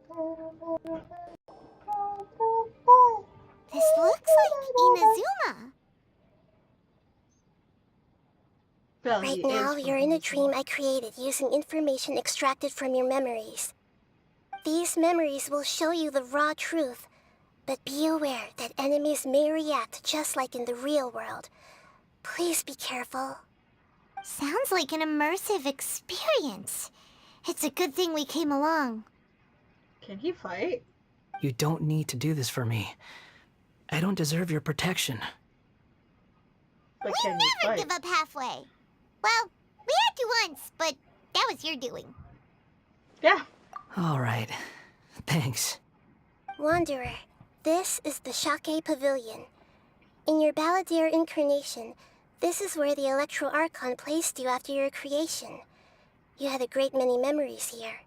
Pedro, Pedro, Pedro, Pedro, Pedro. This looks like Inazuma. Well, Right he now, is from you're in a Inazuma. dream I created using information extracted from your memories. These memories will show you the raw truth, but be aware that enemies may react just like in the real world. Please be careful. Sounds like an immersive experience. It's a good thing we came along. Can he fight? You don't need to do this for me. I don't deserve your protection. But We can he never fight? give up halfway. Well, we had to once, but that was your doing. Yeah. All right. Thanks. Wanderer, this is the Shake Pavilion. In your Balladeer incarnation, this is where the Electro Archon placed you after your creation. You had a great many memories here.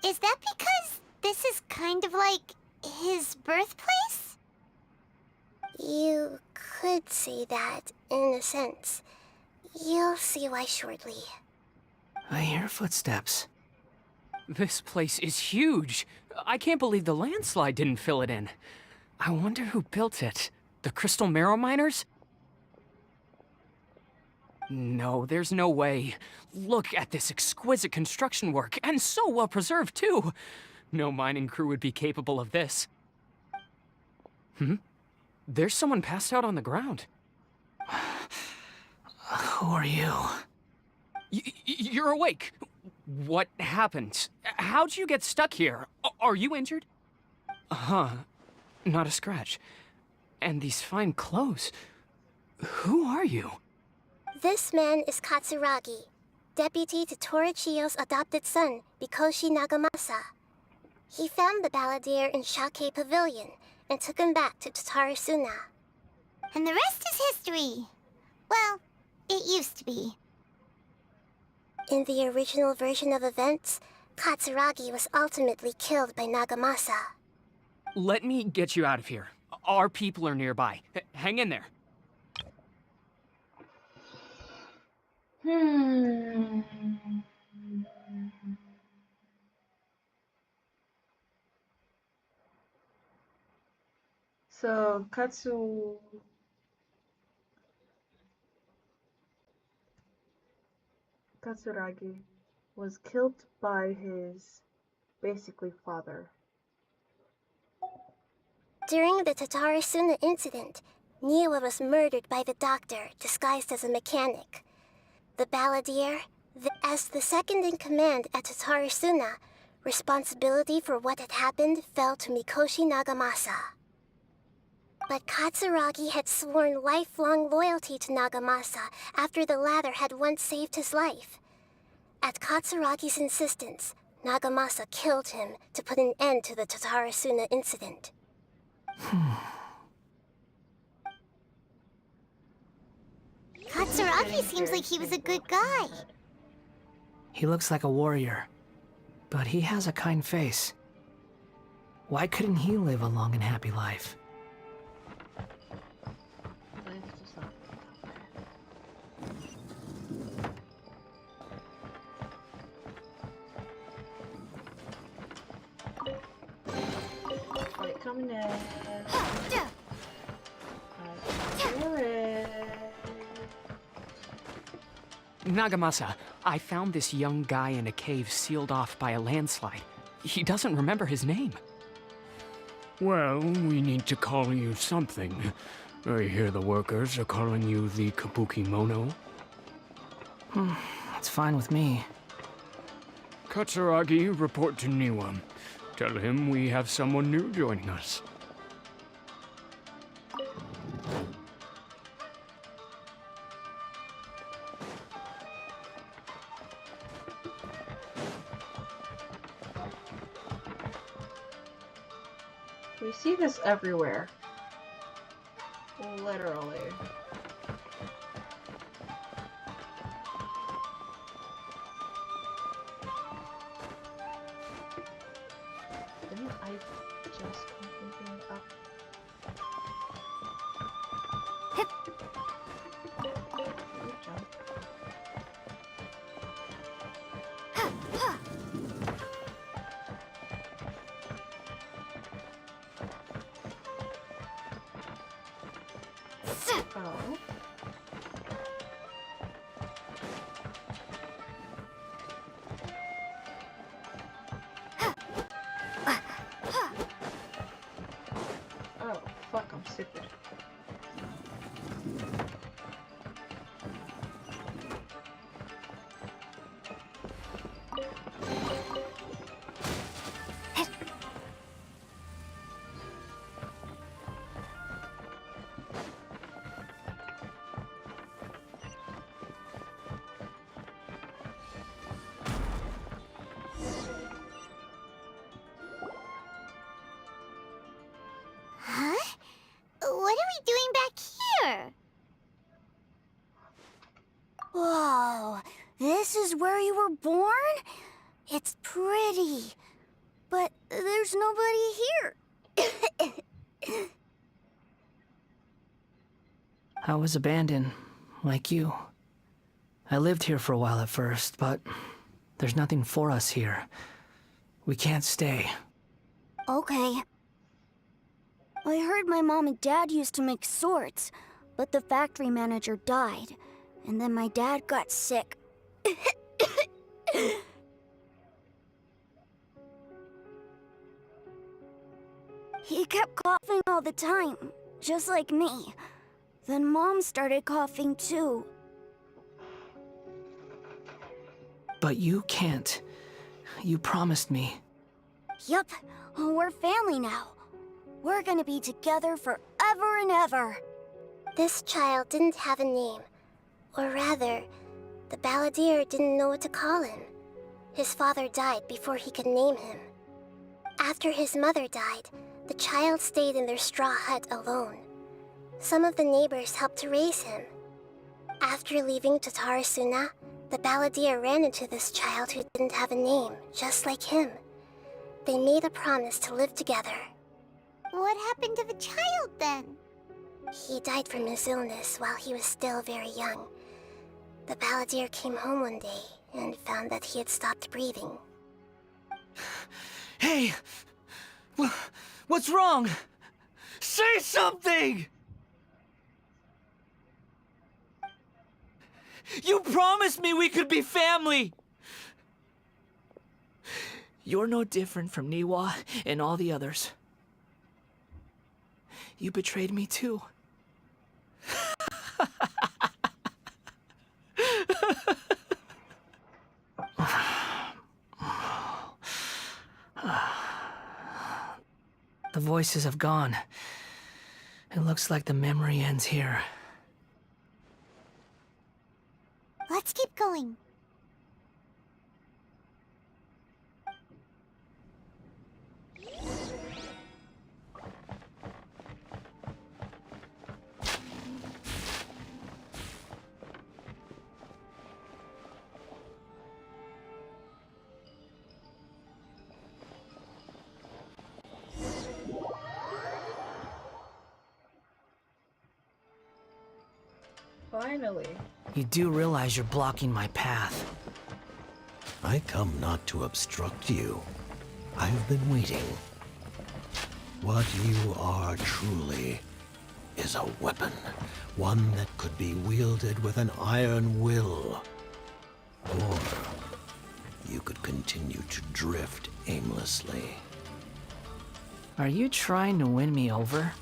Is that because this is kind of like his birthplace? You could say that, in a sense. You'll see why shortly. I hear footsteps. This place is huge. I can't believe the landslide didn't fill it in. I wonder who built it. The Crystal Marrow Miners? No, there's no way. Look at this exquisite construction work, and so well preserved, too. No mining crew would be capable of this. There's someone passed out on the ground. Who are you? You're awake. What happened? How'd you get stuck here? Are you injured? Huh. Not a scratch. And these fine clothes. Who are you? This man is Katsuragi, deputy to Torichiyo's adopted son, Bikoshi Nagamasa. He found the Balladeer in Shake Pavilion and took him back to Tatarasuna. And the rest is history. Well, it used to be. In the original version of events, Katsuragi was ultimately killed by Nagamasa. Let me get you out of here. Our people are nearby. Hang in there. So Katsuragi was killed by his basically father. During the Tatarasuna incident, Niwa was murdered by the doctor disguised as a mechanic. The Balladeer, as the second in command at Tatarasuna, responsibility for what had happened fell to Mikoshi Nagamasa. But Katsuragi had sworn lifelong loyalty to Nagamasa after the latter had once saved his life. At Katsuragi's insistence, Nagamasa killed him to put an end to the Tatarasuna incident. Katsuragi seems like he was a good guy. He looks like a warrior, but he has a kind face. Why couldn't he live a long and happy life? Right, coming in. Do it. Nagamasa, I found this young guy in a cave sealed off by a landslide. He doesn't remember his name. Well, we need to call you something. I hear the workers are calling you the Kabuki Mono. It's fine with me. Katsuragi, report to Niwa. Tell him we have someone new joining us. We see this everywhere. Literally. Didn't I just completely up? Jump. Oh. Oh, fuck, I'm stupid. Huh? What are we doing back here? Whoa, this is where you were born? It's pretty, but there's nobody here. I was abandoned, like you. I lived here for a while at first, but there's nothing for us here. We can't stay. Okay. I heard my mom and dad used to make swords, but the factory manager died, and then my dad got sick. He kept coughing all the time, just like me. Then Mom started coughing too. But you can't. You promised me. Yup, we're family now. We're gonna be together forever and ever. This child didn't have a name. Or rather, the Balladeer didn't know what to call him. His father died before he could name him. After his mother died, the child stayed in their straw hut alone. Some of the neighbors helped to raise him. After leaving Tatarasuna, the Balladeer ran into this child who didn't have a name, just like him. They made a promise to live together. What happened to the child then? He died from his illness while he was still very young. The Balladeer came home one day and found that he had stopped breathing. Hey! What's wrong? Say something! You promised me we could be family! You're no different from Niwa and all the others. You betrayed me too. The voices have gone. It looks like the memory ends here. Let's keep going. Finally. You do realize you're blocking my path. I come not to obstruct you. I've been waiting. What you are truly is a weapon. One that could be wielded with an iron will. Or you could continue to drift aimlessly. Are you trying to win me over?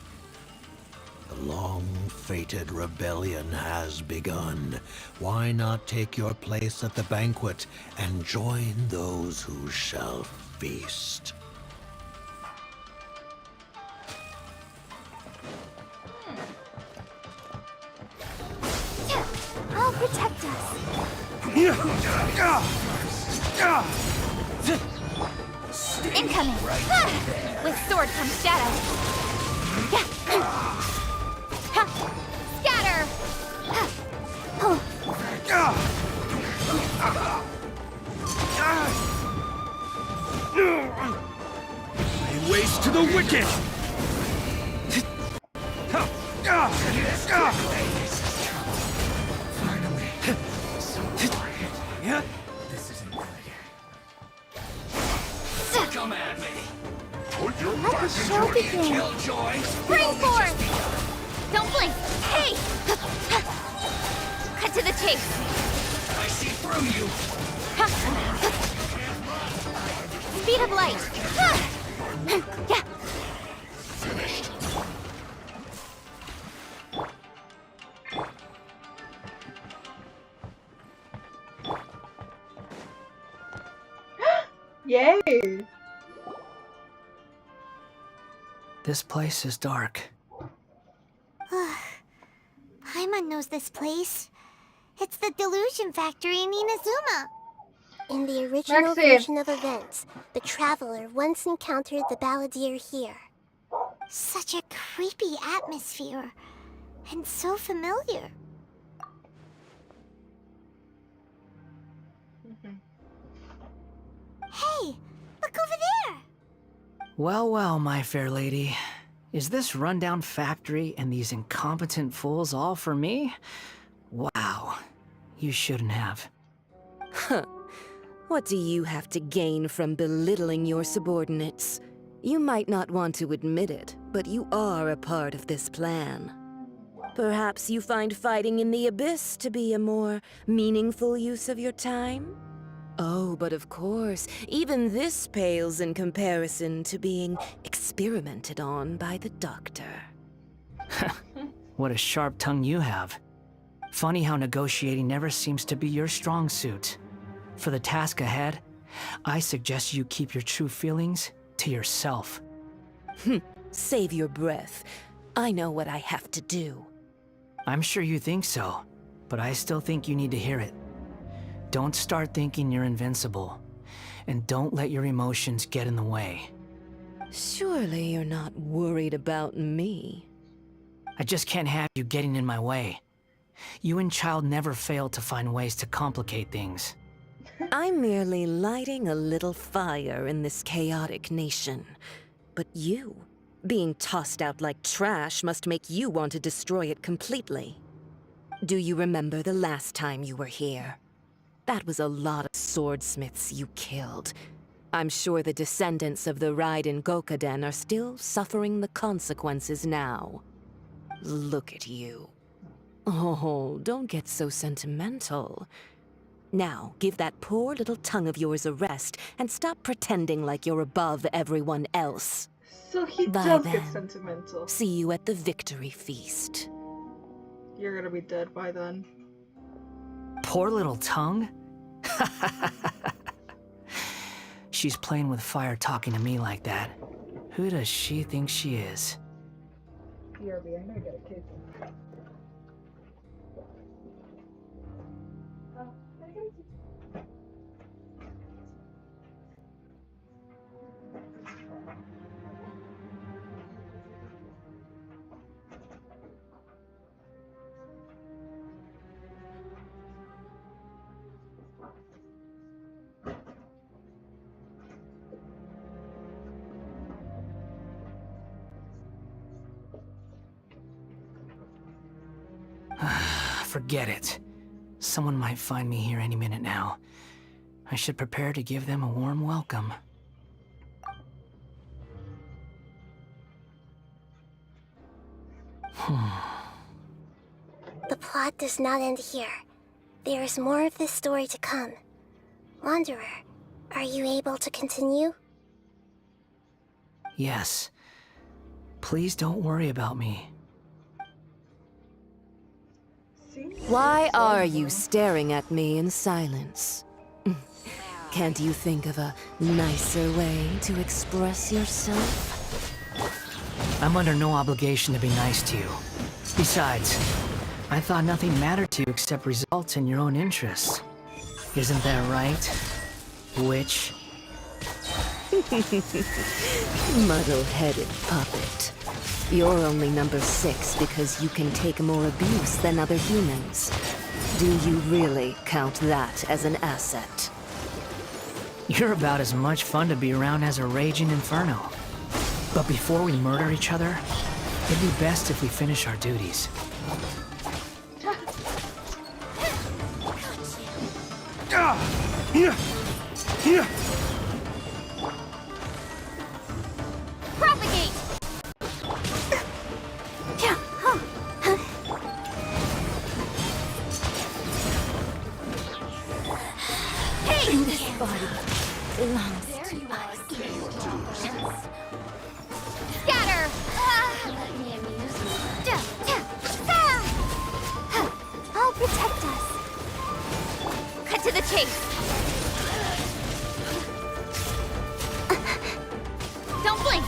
The long-fated rebellion has begun. Why not take your place at the banquet and join those who shall feast? I'll protect us. Incoming! With sword comes shadow. Scatter! Lay waste to the wicked! This isn't good. Come at me. Let the show begin. Killjoy. Spring forth! Don't blink! Hey! Cut to the chase! I see through you. Speed of light! Yeah! Finished. Yay! This place is dark. Paimon knows this place. It's the Delusion Factory in Inazuma. In the original Maxine. version of events, the Traveler once encountered the Balladeer here. Such a creepy atmosphere. And so familiar. Hey, look over there! Well, well, my fair lady. Is this rundown factory and these incompetent fools all for me? Wow. You shouldn't have. Huh. What do you have to gain from belittling your subordinates? You might not want to admit it, but you are a part of this plan. Perhaps you find fighting in the Abyss to be a more meaningful use of your time? Oh, but of course, even this pales in comparison to being experimented on by the Doctor. What a sharp tongue you have. Funny how negotiating never seems to be your strong suit. For the task ahead, I suggest you keep your true feelings to yourself. Save your breath. I know what I have to do. I'm sure you think so, but I still think you need to hear it. Don't start thinking you're invincible, and don't let your emotions get in the way. Surely you're not worried about me. I just can't have you getting in my way. You and Child never fail to find ways to complicate things. I'm merely lighting a little fire in this chaotic nation. But you, being tossed out like trash, must make you want to destroy it completely. Do you remember the last time you were here? That was a lot of swordsmiths you killed. I'm sure the descendants of the Raiden Gokaden are still suffering the consequences now. Look at you. Oh, don't get so sentimental. Now, give that poor little tongue of yours a rest and stop pretending like you're above everyone else. So he Bye does then. get sentimental. See you at the victory feast. You're gonna be dead by then. Poor little tongue? She's playing with fire talking to me like that. Who does she think she is? BRB, I know you got a kid. Forget it. Someone might find me here any minute now. I should prepare to give them a warm welcome. The plot does not end here. There is more of this story to come. Wanderer, are you able to continue? Yes. Please don't worry about me. Why are you staring at me in silence? Can't you think of a nicer way to express yourself? I'm under no obligation to be nice to you. Besides, I thought nothing mattered to you except results in your own interests. Isn't that right, witch? Muddle-headed puppet. You're only number 6 because you can take more abuse than other humans. Do you really count that as an asset? You're about as much fun to be around as a raging inferno. But before we murder each other, it'd be best if we finish our duties. Propagate! This body belongs to us. Scatter! I'll protect us. Cut to the chase. Don't blink.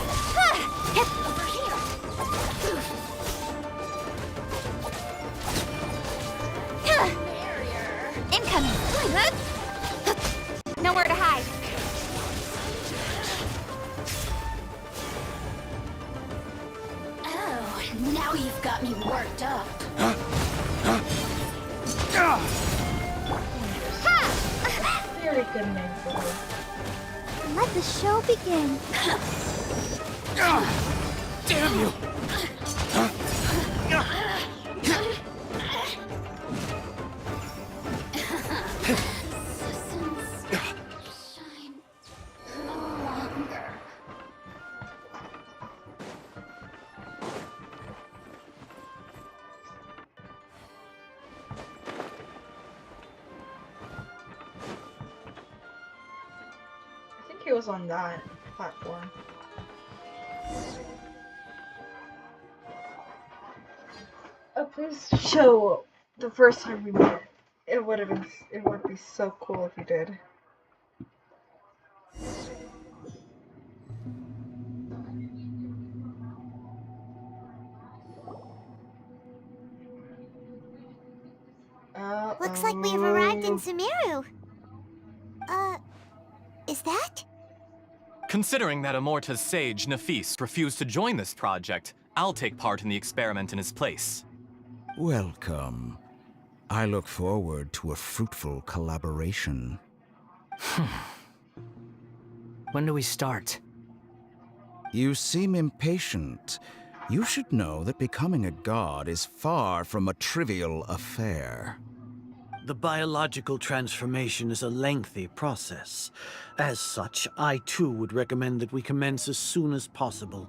Over here. Incoming. Nowhere to hide. Oh, now you've got me worked up. Very good name for her. Let the show begin. Damn you! I think it was on that platform. Oh, please show the first time we met. It would be so cool if you did. Looks like we've arrived in Sumeru. Is that? Considering that Amorta's sage, Nafis, refused to join this project, I'll take part in the experiment in his place. Welcome. I look forward to a fruitful collaboration. When do we start? You seem impatient. You should know that becoming a god is far from a trivial affair. The biological transformation is a lengthy process. As such, I too would recommend that we commence as soon as possible.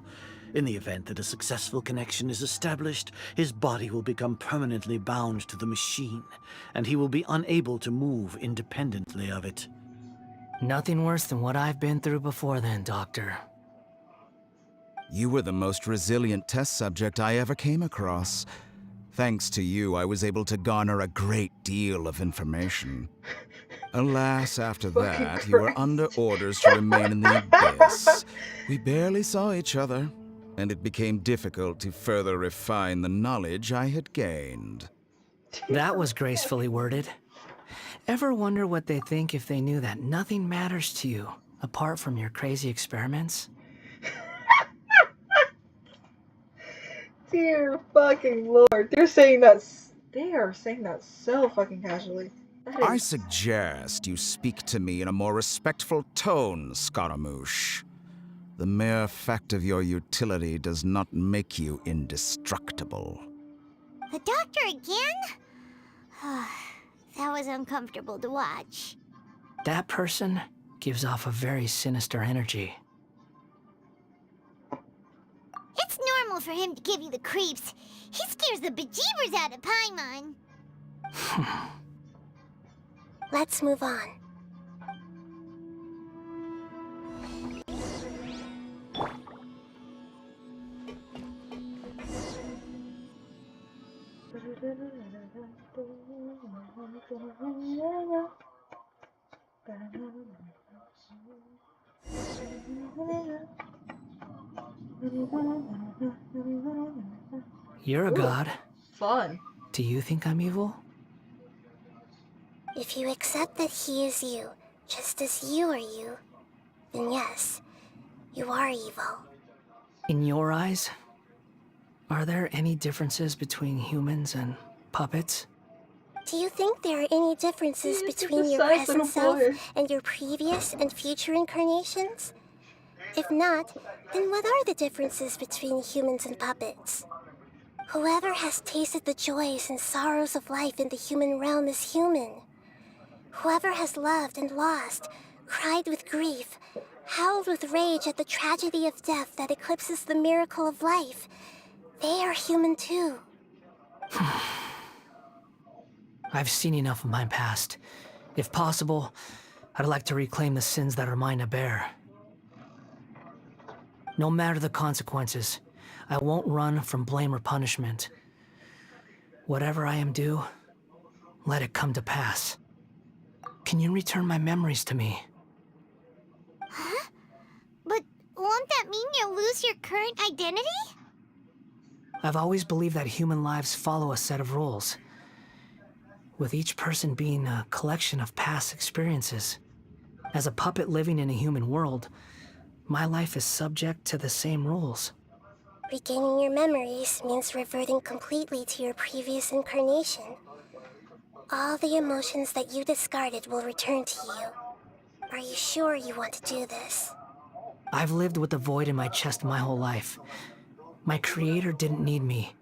In the event that a successful connection is established, his body will become permanently bound to the machine, and he will be unable to move independently of it. Nothing worse than what I've been through before then, Doctor. You were the most resilient test subject I ever came across. Thanks to you, I was able to garner a great deal of information. Alas, after Fucking that, you were Christ. under orders to remain in the abyss. We barely saw each other, and it became difficult to further refine the knowledge I had gained. That was gracefully worded. Ever wonder what they think if they knew that nothing matters to you apart from your crazy experiments? Dear fucking lord, they are saying that so fucking casually. That I is suggest you speak to me in a more respectful tone, Scaramouche. The mere fact of your utility does not make you indestructible. The doctor again? That was uncomfortable to watch. That person gives off a very sinister energy. It's normal for him to give you the creeps. He scares the bejeebers out of Paimon. Let's move on. You're a god. fun. Do you think I'm evil? If you accept that he is you, just as you are you, then yes, you are evil. In your eyes, are there any differences between humans and puppets? Do you think there are any differences He's between just a your size little present self boy. and your previous and future incarnations? If not, then what are the differences between humans and puppets? Whoever has tasted the joys and sorrows of life in the human realm is human. Whoever has loved and lost, cried with grief, howled with rage at the tragedy of death that eclipses the miracle of life, they are human too. I've seen enough of my past. If possible, I'd like to reclaim the sins that are mine to bear. No matter the consequences, I won't run from blame or punishment. Whatever I am due, let it come to pass. Can you return my memories to me? Huh? But won't that mean you'll lose your current identity? I've always believed that human lives follow a set of rules, with each person being a collection of past experiences. As a puppet living in a human world, my life is subject to the same rules. Regaining your memories means reverting completely to your previous incarnation. All the emotions that you discarded will return to you. Are you sure you want to do this? I've lived with the void in my chest my whole life. My creator didn't need me.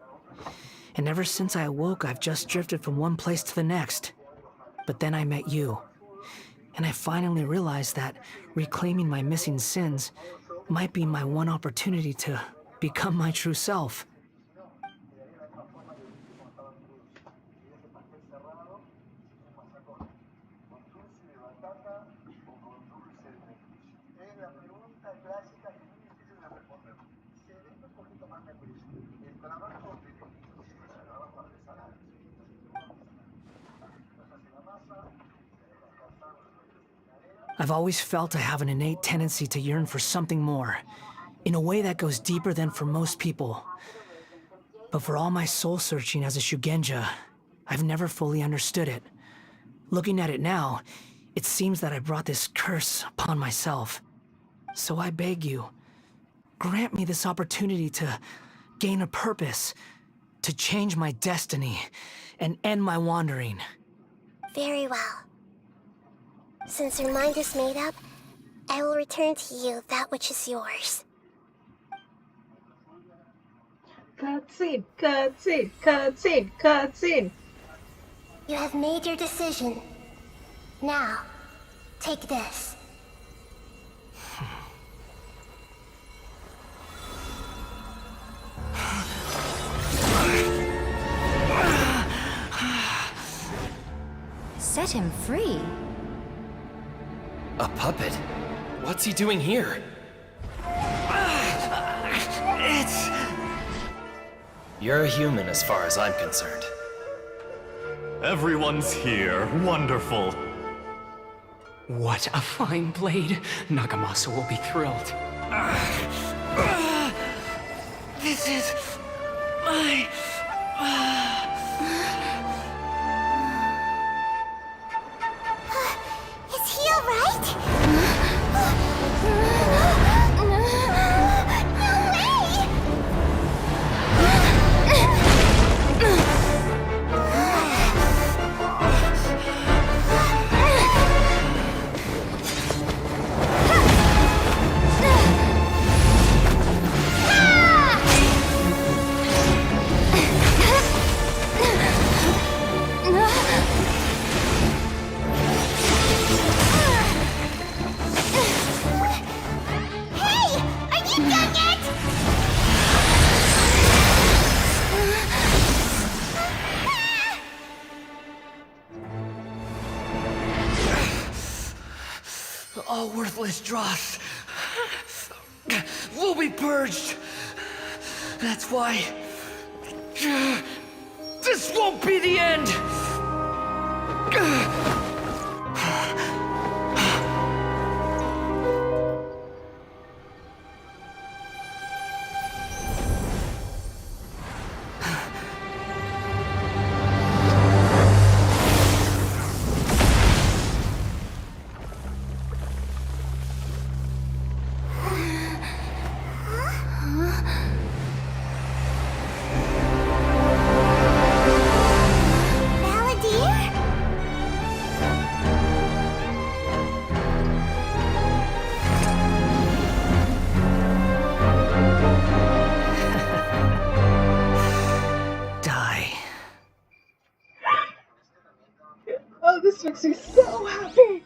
And ever since I awoke, I've just drifted from one place to the next. But then I met you. And I finally realized that reclaiming my missing sins might be my one opportunity to become my true self. I've always felt I have an innate tendency to yearn for something more, in a way that goes deeper than for most people. But for all my soul-searching as a Shugenja, I've never fully understood it. Looking at it now, it seems that I brought this curse upon myself. So I beg you, grant me this opportunity to gain a purpose, to change my destiny, and end my wandering. Very well. Since your mind is made up, I will return to you that which is yours. Cutscene, cutscene, cutscene, cutscene. You have made your decision. Now, take this. Set him free? A puppet? What's he doing here? You're a human as far as I'm concerned. Everyone's here. Wonderful. What a fine blade. Nagamasa will be thrilled. This is my... Is he alright? All worthless dross will be purged. That's why this won't be the end. Oh, this makes me so happy.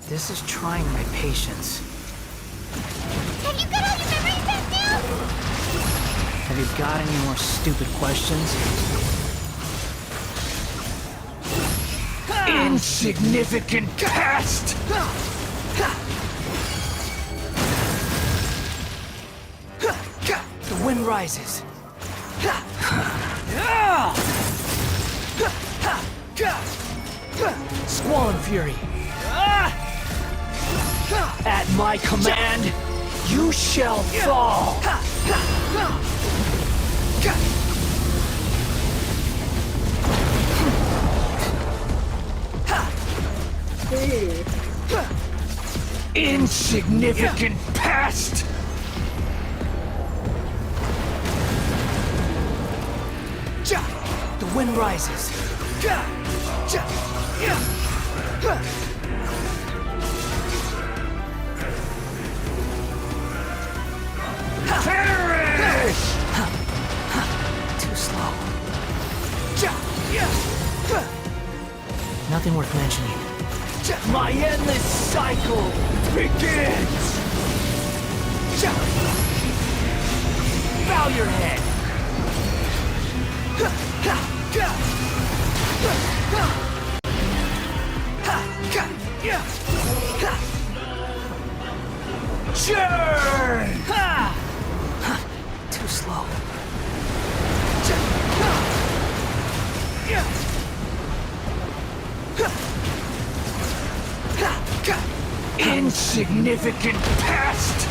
This is trying my patience. Have you got all your memories back now? Have you got any more stupid questions? Insignificant past! The wind rises. Squall Fury. At my command, you shall fall. Insignificant past! The wind rises. Perish! Too slow. Nothing worth mentioning. My endless cycle begins! Bow your head. Churn! Too slow. Insignificant past!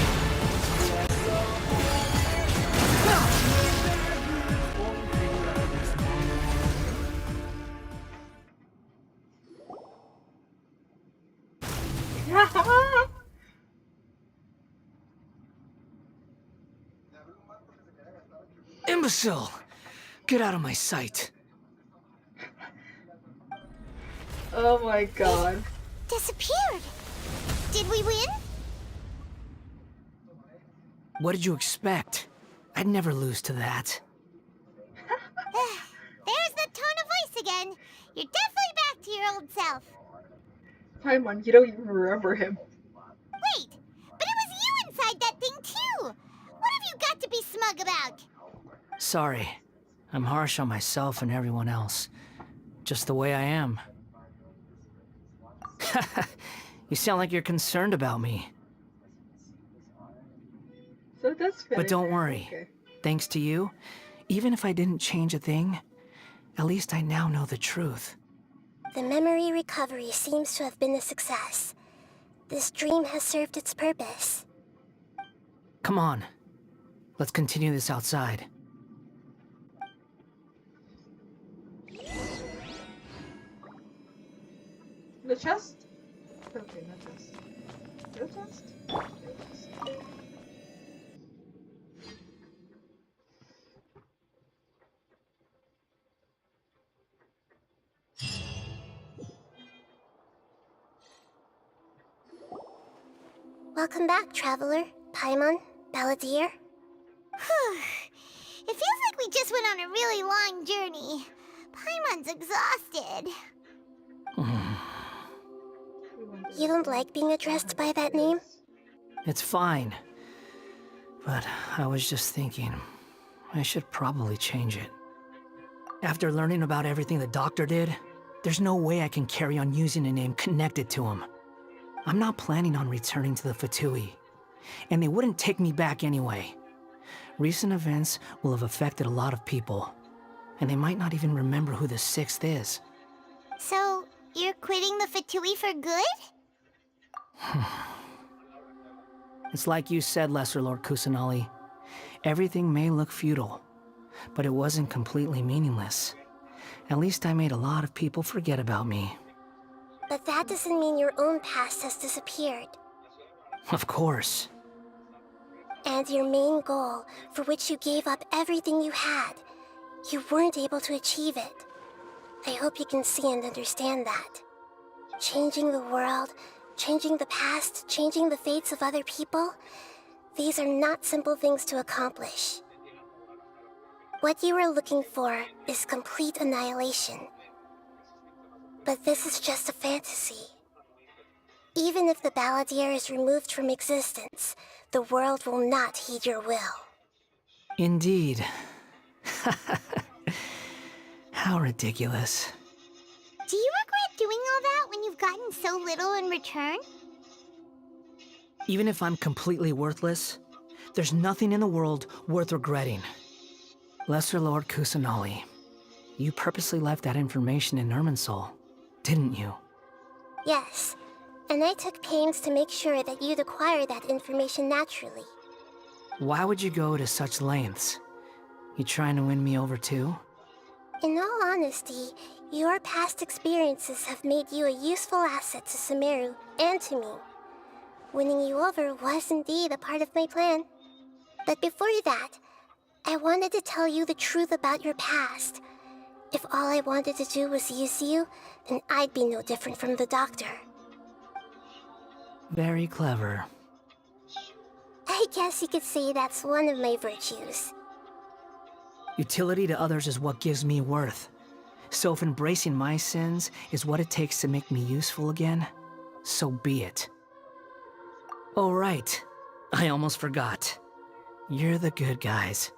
Imbecile! Get out of my sight. Oh my god. Disappeared. Did we win? What did you expect? I'd never lose to that. There's the tone of voice again. You're definitely back to your old self. Paimon, you don't even remember him. Wait, but it was you inside that thing too. What have you got to be smug about? Sorry. I'm harsh on myself and everyone else. Just the way I am. You sound like you're concerned about me. So that's fair. But don't worry. Okay. Thanks to you, even if I didn't change a thing, at least I now know the truth. The memory recovery seems to have been a success. This dream has served its purpose. Come on. Let's continue this outside. The chest? Okay, no chest. No chest? No chest. Welcome back, Traveler, Paimon, Balladeer. It feels like we just went on a really long journey. Paimon's exhausted. You don't like being addressed by that name? It's fine. But I was just thinking, I should probably change it. After learning about everything the doctor did, there's no way I can carry on using a name connected to him. I'm not planning on returning to the Fatui, and they wouldn't take me back anyway. Recent events will have affected a lot of people, and they might not even remember who the Sixth is. So, you're quitting the Fatui for good? It's like you said, Lesser Lord Kusanali. Everything may look futile, but it wasn't completely meaningless. At least I made a lot of people forget about me. But that doesn't mean your own past has disappeared. Of course. And your main goal, for which you gave up everything you had, you weren't able to achieve it. I hope you can see and understand that. Changing the world, changing the past, changing the fates of other people, these are not simple things to accomplish. What you are looking for is complete annihilation. But this is just a fantasy. Even if the Balladeer is removed from existence, the world will not heed your will. Indeed. How ridiculous. Do you regret doing all that when you've gotten so little in return? Even if I'm completely worthless, there's nothing in the world worth regretting. Lesser Lord Kusanali, you purposely left that information in Irminsul, didn't you? Yes, and I took pains to make sure that you'd acquire that information naturally. Why would you go to such lengths? You trying to win me over too? In all honesty, your past experiences have made you a useful asset to Sumeru and to me. Winning you over was indeed a part of my plan. But before that, I wanted to tell you the truth about your past. If all I wanted to do was use you, then I'd be no different from the doctor. Very clever. I guess you could say that's one of my virtues. Utility to others is what gives me worth. So if embracing my sins is what it takes to make me useful again, so be it. Oh right, I almost forgot. You're the good guys.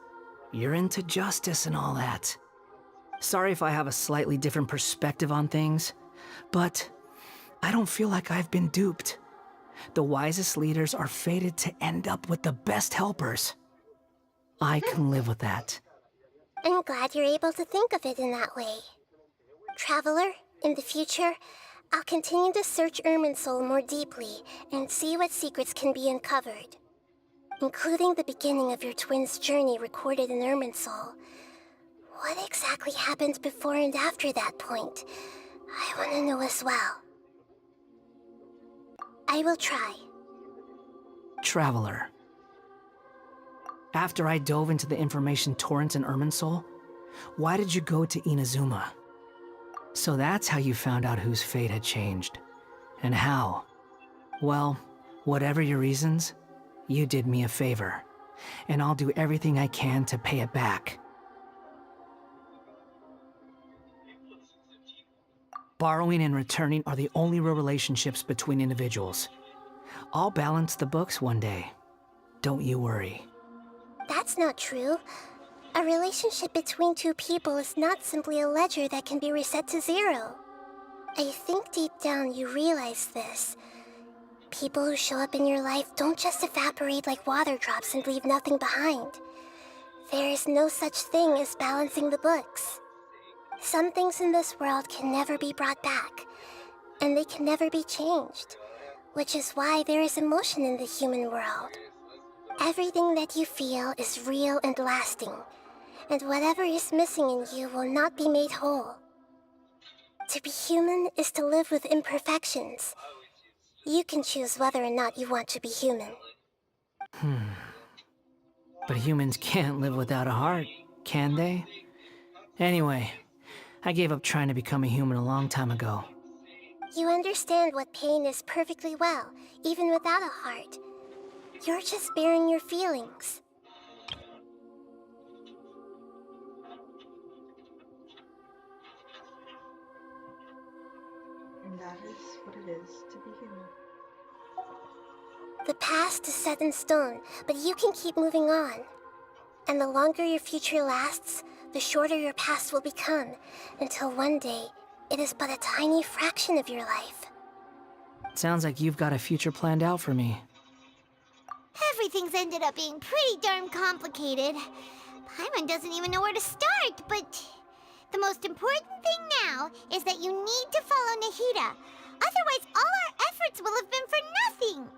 You're into justice and all that. Sorry if I have a slightly different perspective on things, but I don't feel like I've been duped. The wisest leaders are fated to end up with the best helpers. I can live with that. I'm glad you're able to think of it in that way. Traveler, in the future, I'll continue to search Irminsul more deeply and see what secrets can be uncovered. Including the beginning of your twins' journey recorded in Irminsul. What exactly happened before and after that point? I want to know as well. I will try. Traveler. After I dove into the information torrents in Irminsul, why did you go to Inazuma? So that's how you found out whose fate had changed. And how? Well, whatever your reasons, you did me a favor. And I'll do everything I can to pay it back. Borrowing and returning are the only real relationships between individuals. I'll balance the books one day. Don't you worry. That's not true. A relationship between two people is not simply a ledger that can be reset to zero. I think deep down you realize this. People who show up in your life don't just evaporate like water drops and leave nothing behind. There is no such thing as balancing the books. Some things in this world can never be brought back, and they can never be changed, which is why there is emotion in the human world. Everything that you feel is real and lasting, and whatever is missing in you will not be made whole. To be human is to live with imperfections. You can choose whether or not you want to be human. But humans can't live without a heart, can they? Anyway, I gave up trying to become a human a long time ago. You understand what pain is perfectly well, even without a heart. You're just bearing your feelings. And that is what it is to be human. The past is set in stone, but you can keep moving on. And the longer your future lasts, the shorter your past will become, until one day, it is but a tiny fraction of your life. Sounds like you've got a future planned out for me. Everything's ended up being pretty darn complicated. Paimon doesn't even know where to start, but the most important thing now is that you need to follow Nahida. Otherwise, all our efforts will have been for nothing.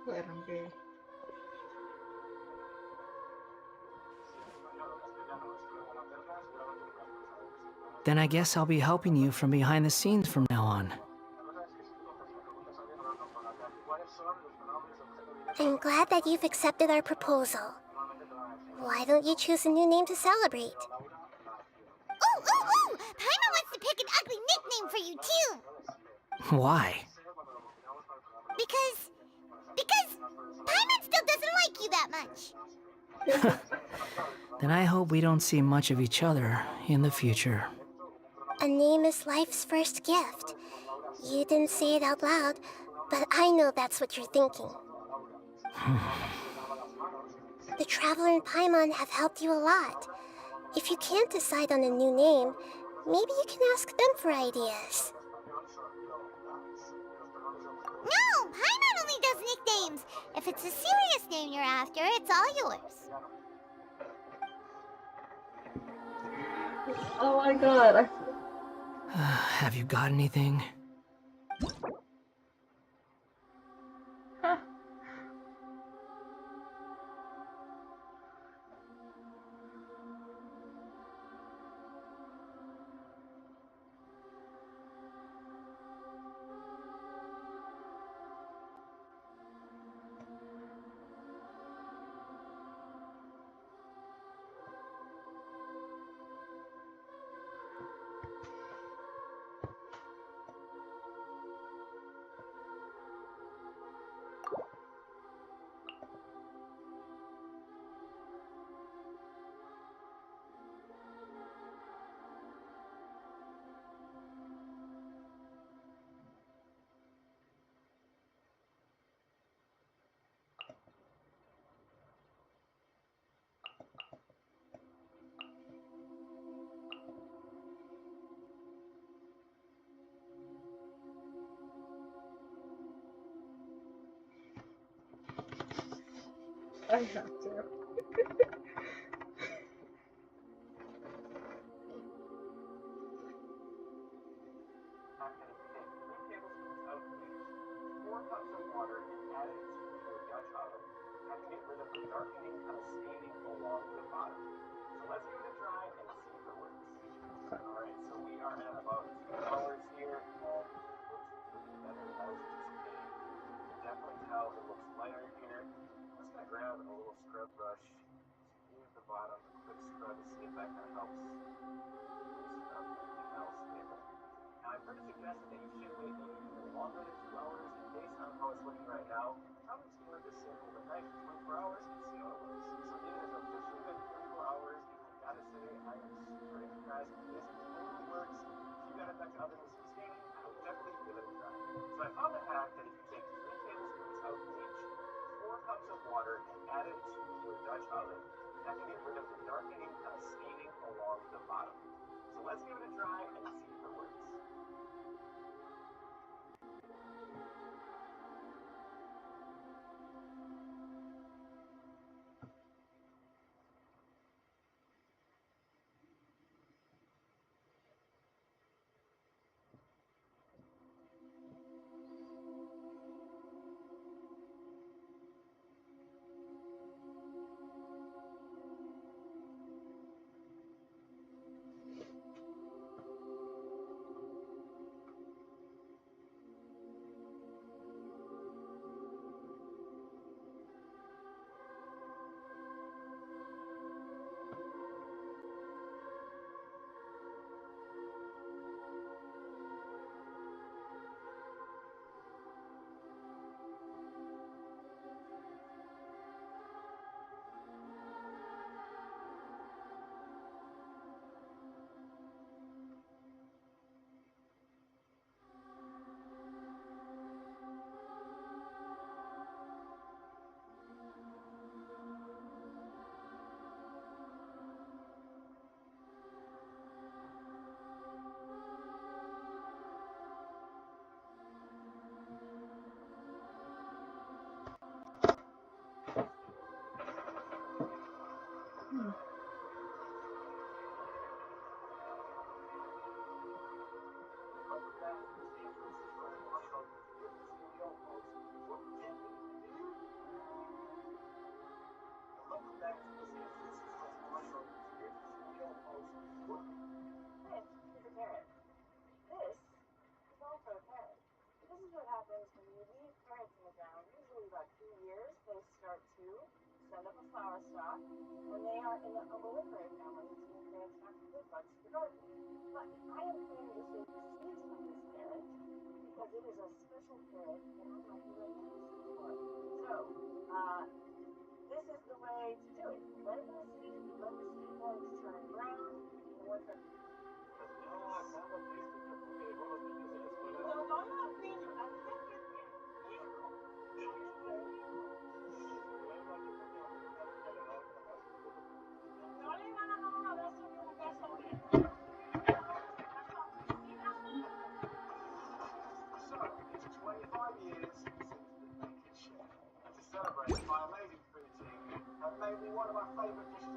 Let him be. Then I guess I'll be helping you from behind the scenes from now on. I'm glad that you've accepted our proposal. Why don't you choose a new name to celebrate? Ooh! Paimon wants to pick an ugly nickname for you, too. Why? Because Paimon still doesn't like you that much. Then I hope we don't see much of each other in the future. A name is life's first gift. You didn't say it out loud, but I know that's what you're thinking. The Traveler and Paimon have helped you a lot. If you can't decide on a new name, maybe you can ask them for ideas. No, Paimon only does nicknames. If it's a serious name you're after, it's all yours. Oh my god, Have you got anything? I have to.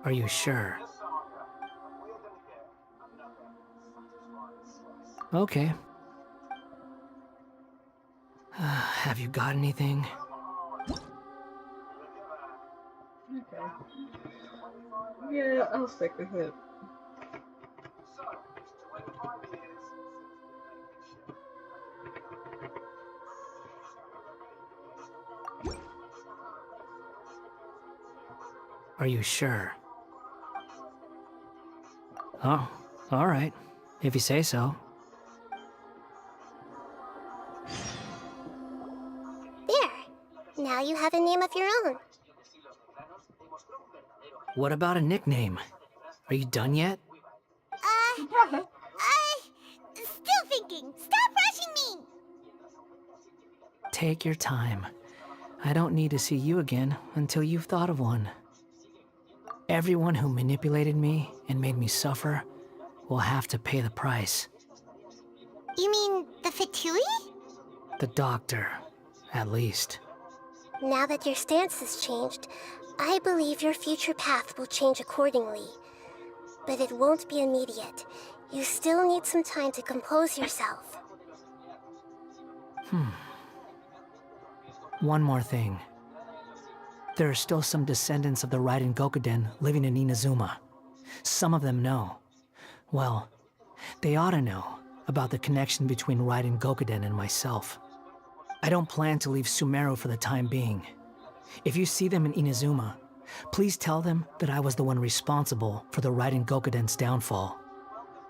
Are you sure? Okay. Have you got anything? Okay. Yeah, I'll stick with it. Are you sure? Oh, all right. If you say so. There. Now you have a name of your own. What about a nickname? Are you done yet? Still thinking. Stop rushing me! Take your time. I don't need to see you again until you've thought of one. Everyone who manipulated me and made me suffer will have to pay the price. You mean the Fatui? The doctor, at least. Now that your stance has changed, I believe your future path will change accordingly. But it won't be immediate. You still need some time to compose yourself. One more thing. There are still some descendants of the Raiden Gokuden living in Inazuma. Some of them know. Well, they ought to know about the connection between Raiden Gokuden and myself. I don't plan to leave Sumeru for the time being. If you see them in Inazuma, please tell them that I was the one responsible for the Raiden Gokuden's downfall.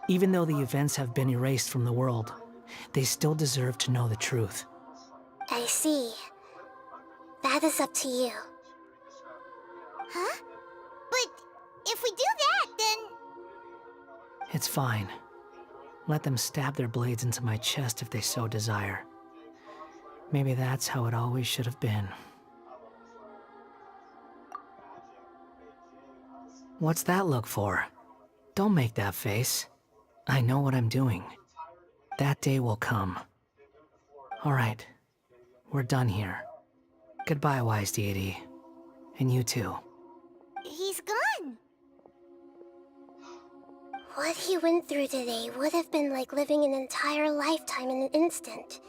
Even though the events have been erased from the world, they still deserve to know the truth. I see. That is up to you. Huh? But if we do that, then... It's fine. Let them stab their blades into my chest if they so desire. Maybe that's how it always should have been. What's that look for? Don't make that face. I know what I'm doing. That day will come. All right. We're done here. Goodbye, wise deity. And you too. He's gone. What he went through today would have been like living an entire lifetime in an instant.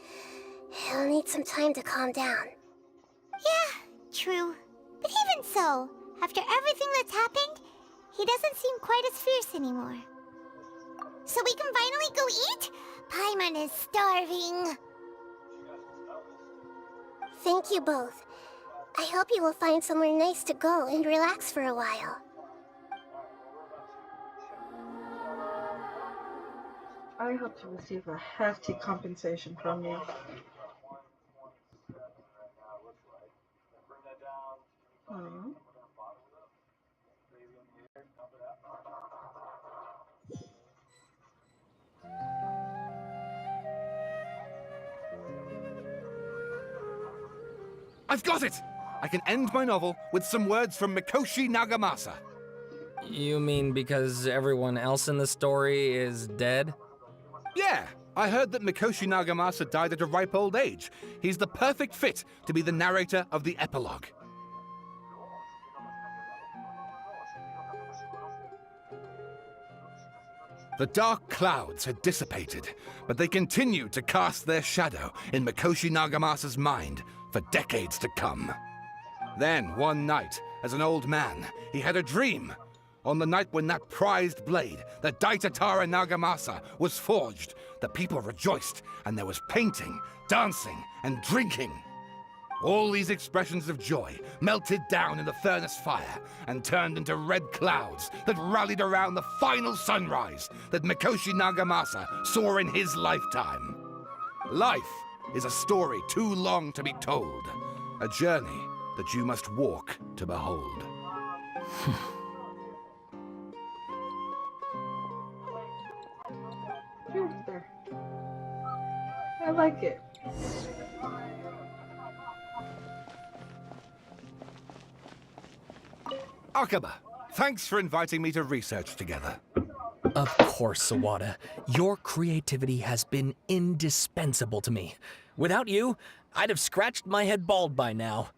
He'll need some time to calm down. Yeah, true. But even so, after everything that's happened, he doesn't seem quite as fierce anymore. So we can finally go eat? Paimon is starving. Thank you both. I hope you will find somewhere nice to go and relax for a while. I hope to receive a hefty compensation from you. I've got it! I can end my novel with some words from Mikoshi Nagamasa. You mean because everyone else in the story is dead? Yeah, I heard that Mikoshi Nagamasa died at a ripe old age. He's the perfect fit to be the narrator of the epilogue. The dark clouds had dissipated, but they continued to cast their shadow in Mikoshi Nagamasa's mind for decades to come. Then, one night, as an old man, he had a dream. On the night when that prized blade, the Daitatara Nagamasa, was forged, the people rejoiced, and there was painting, dancing, and drinking. All these expressions of joy melted down in the furnace fire and turned into red clouds that rallied around the final sunrise that Mikoshi Nagamasa saw in his lifetime. Life is a story too long to be told, a journey that you must walk to behold. There. I like it. Akaba, thanks for inviting me to research together. Of course, Sawada. Your creativity has been indispensable to me. Without you, I'd have scratched my head bald by now.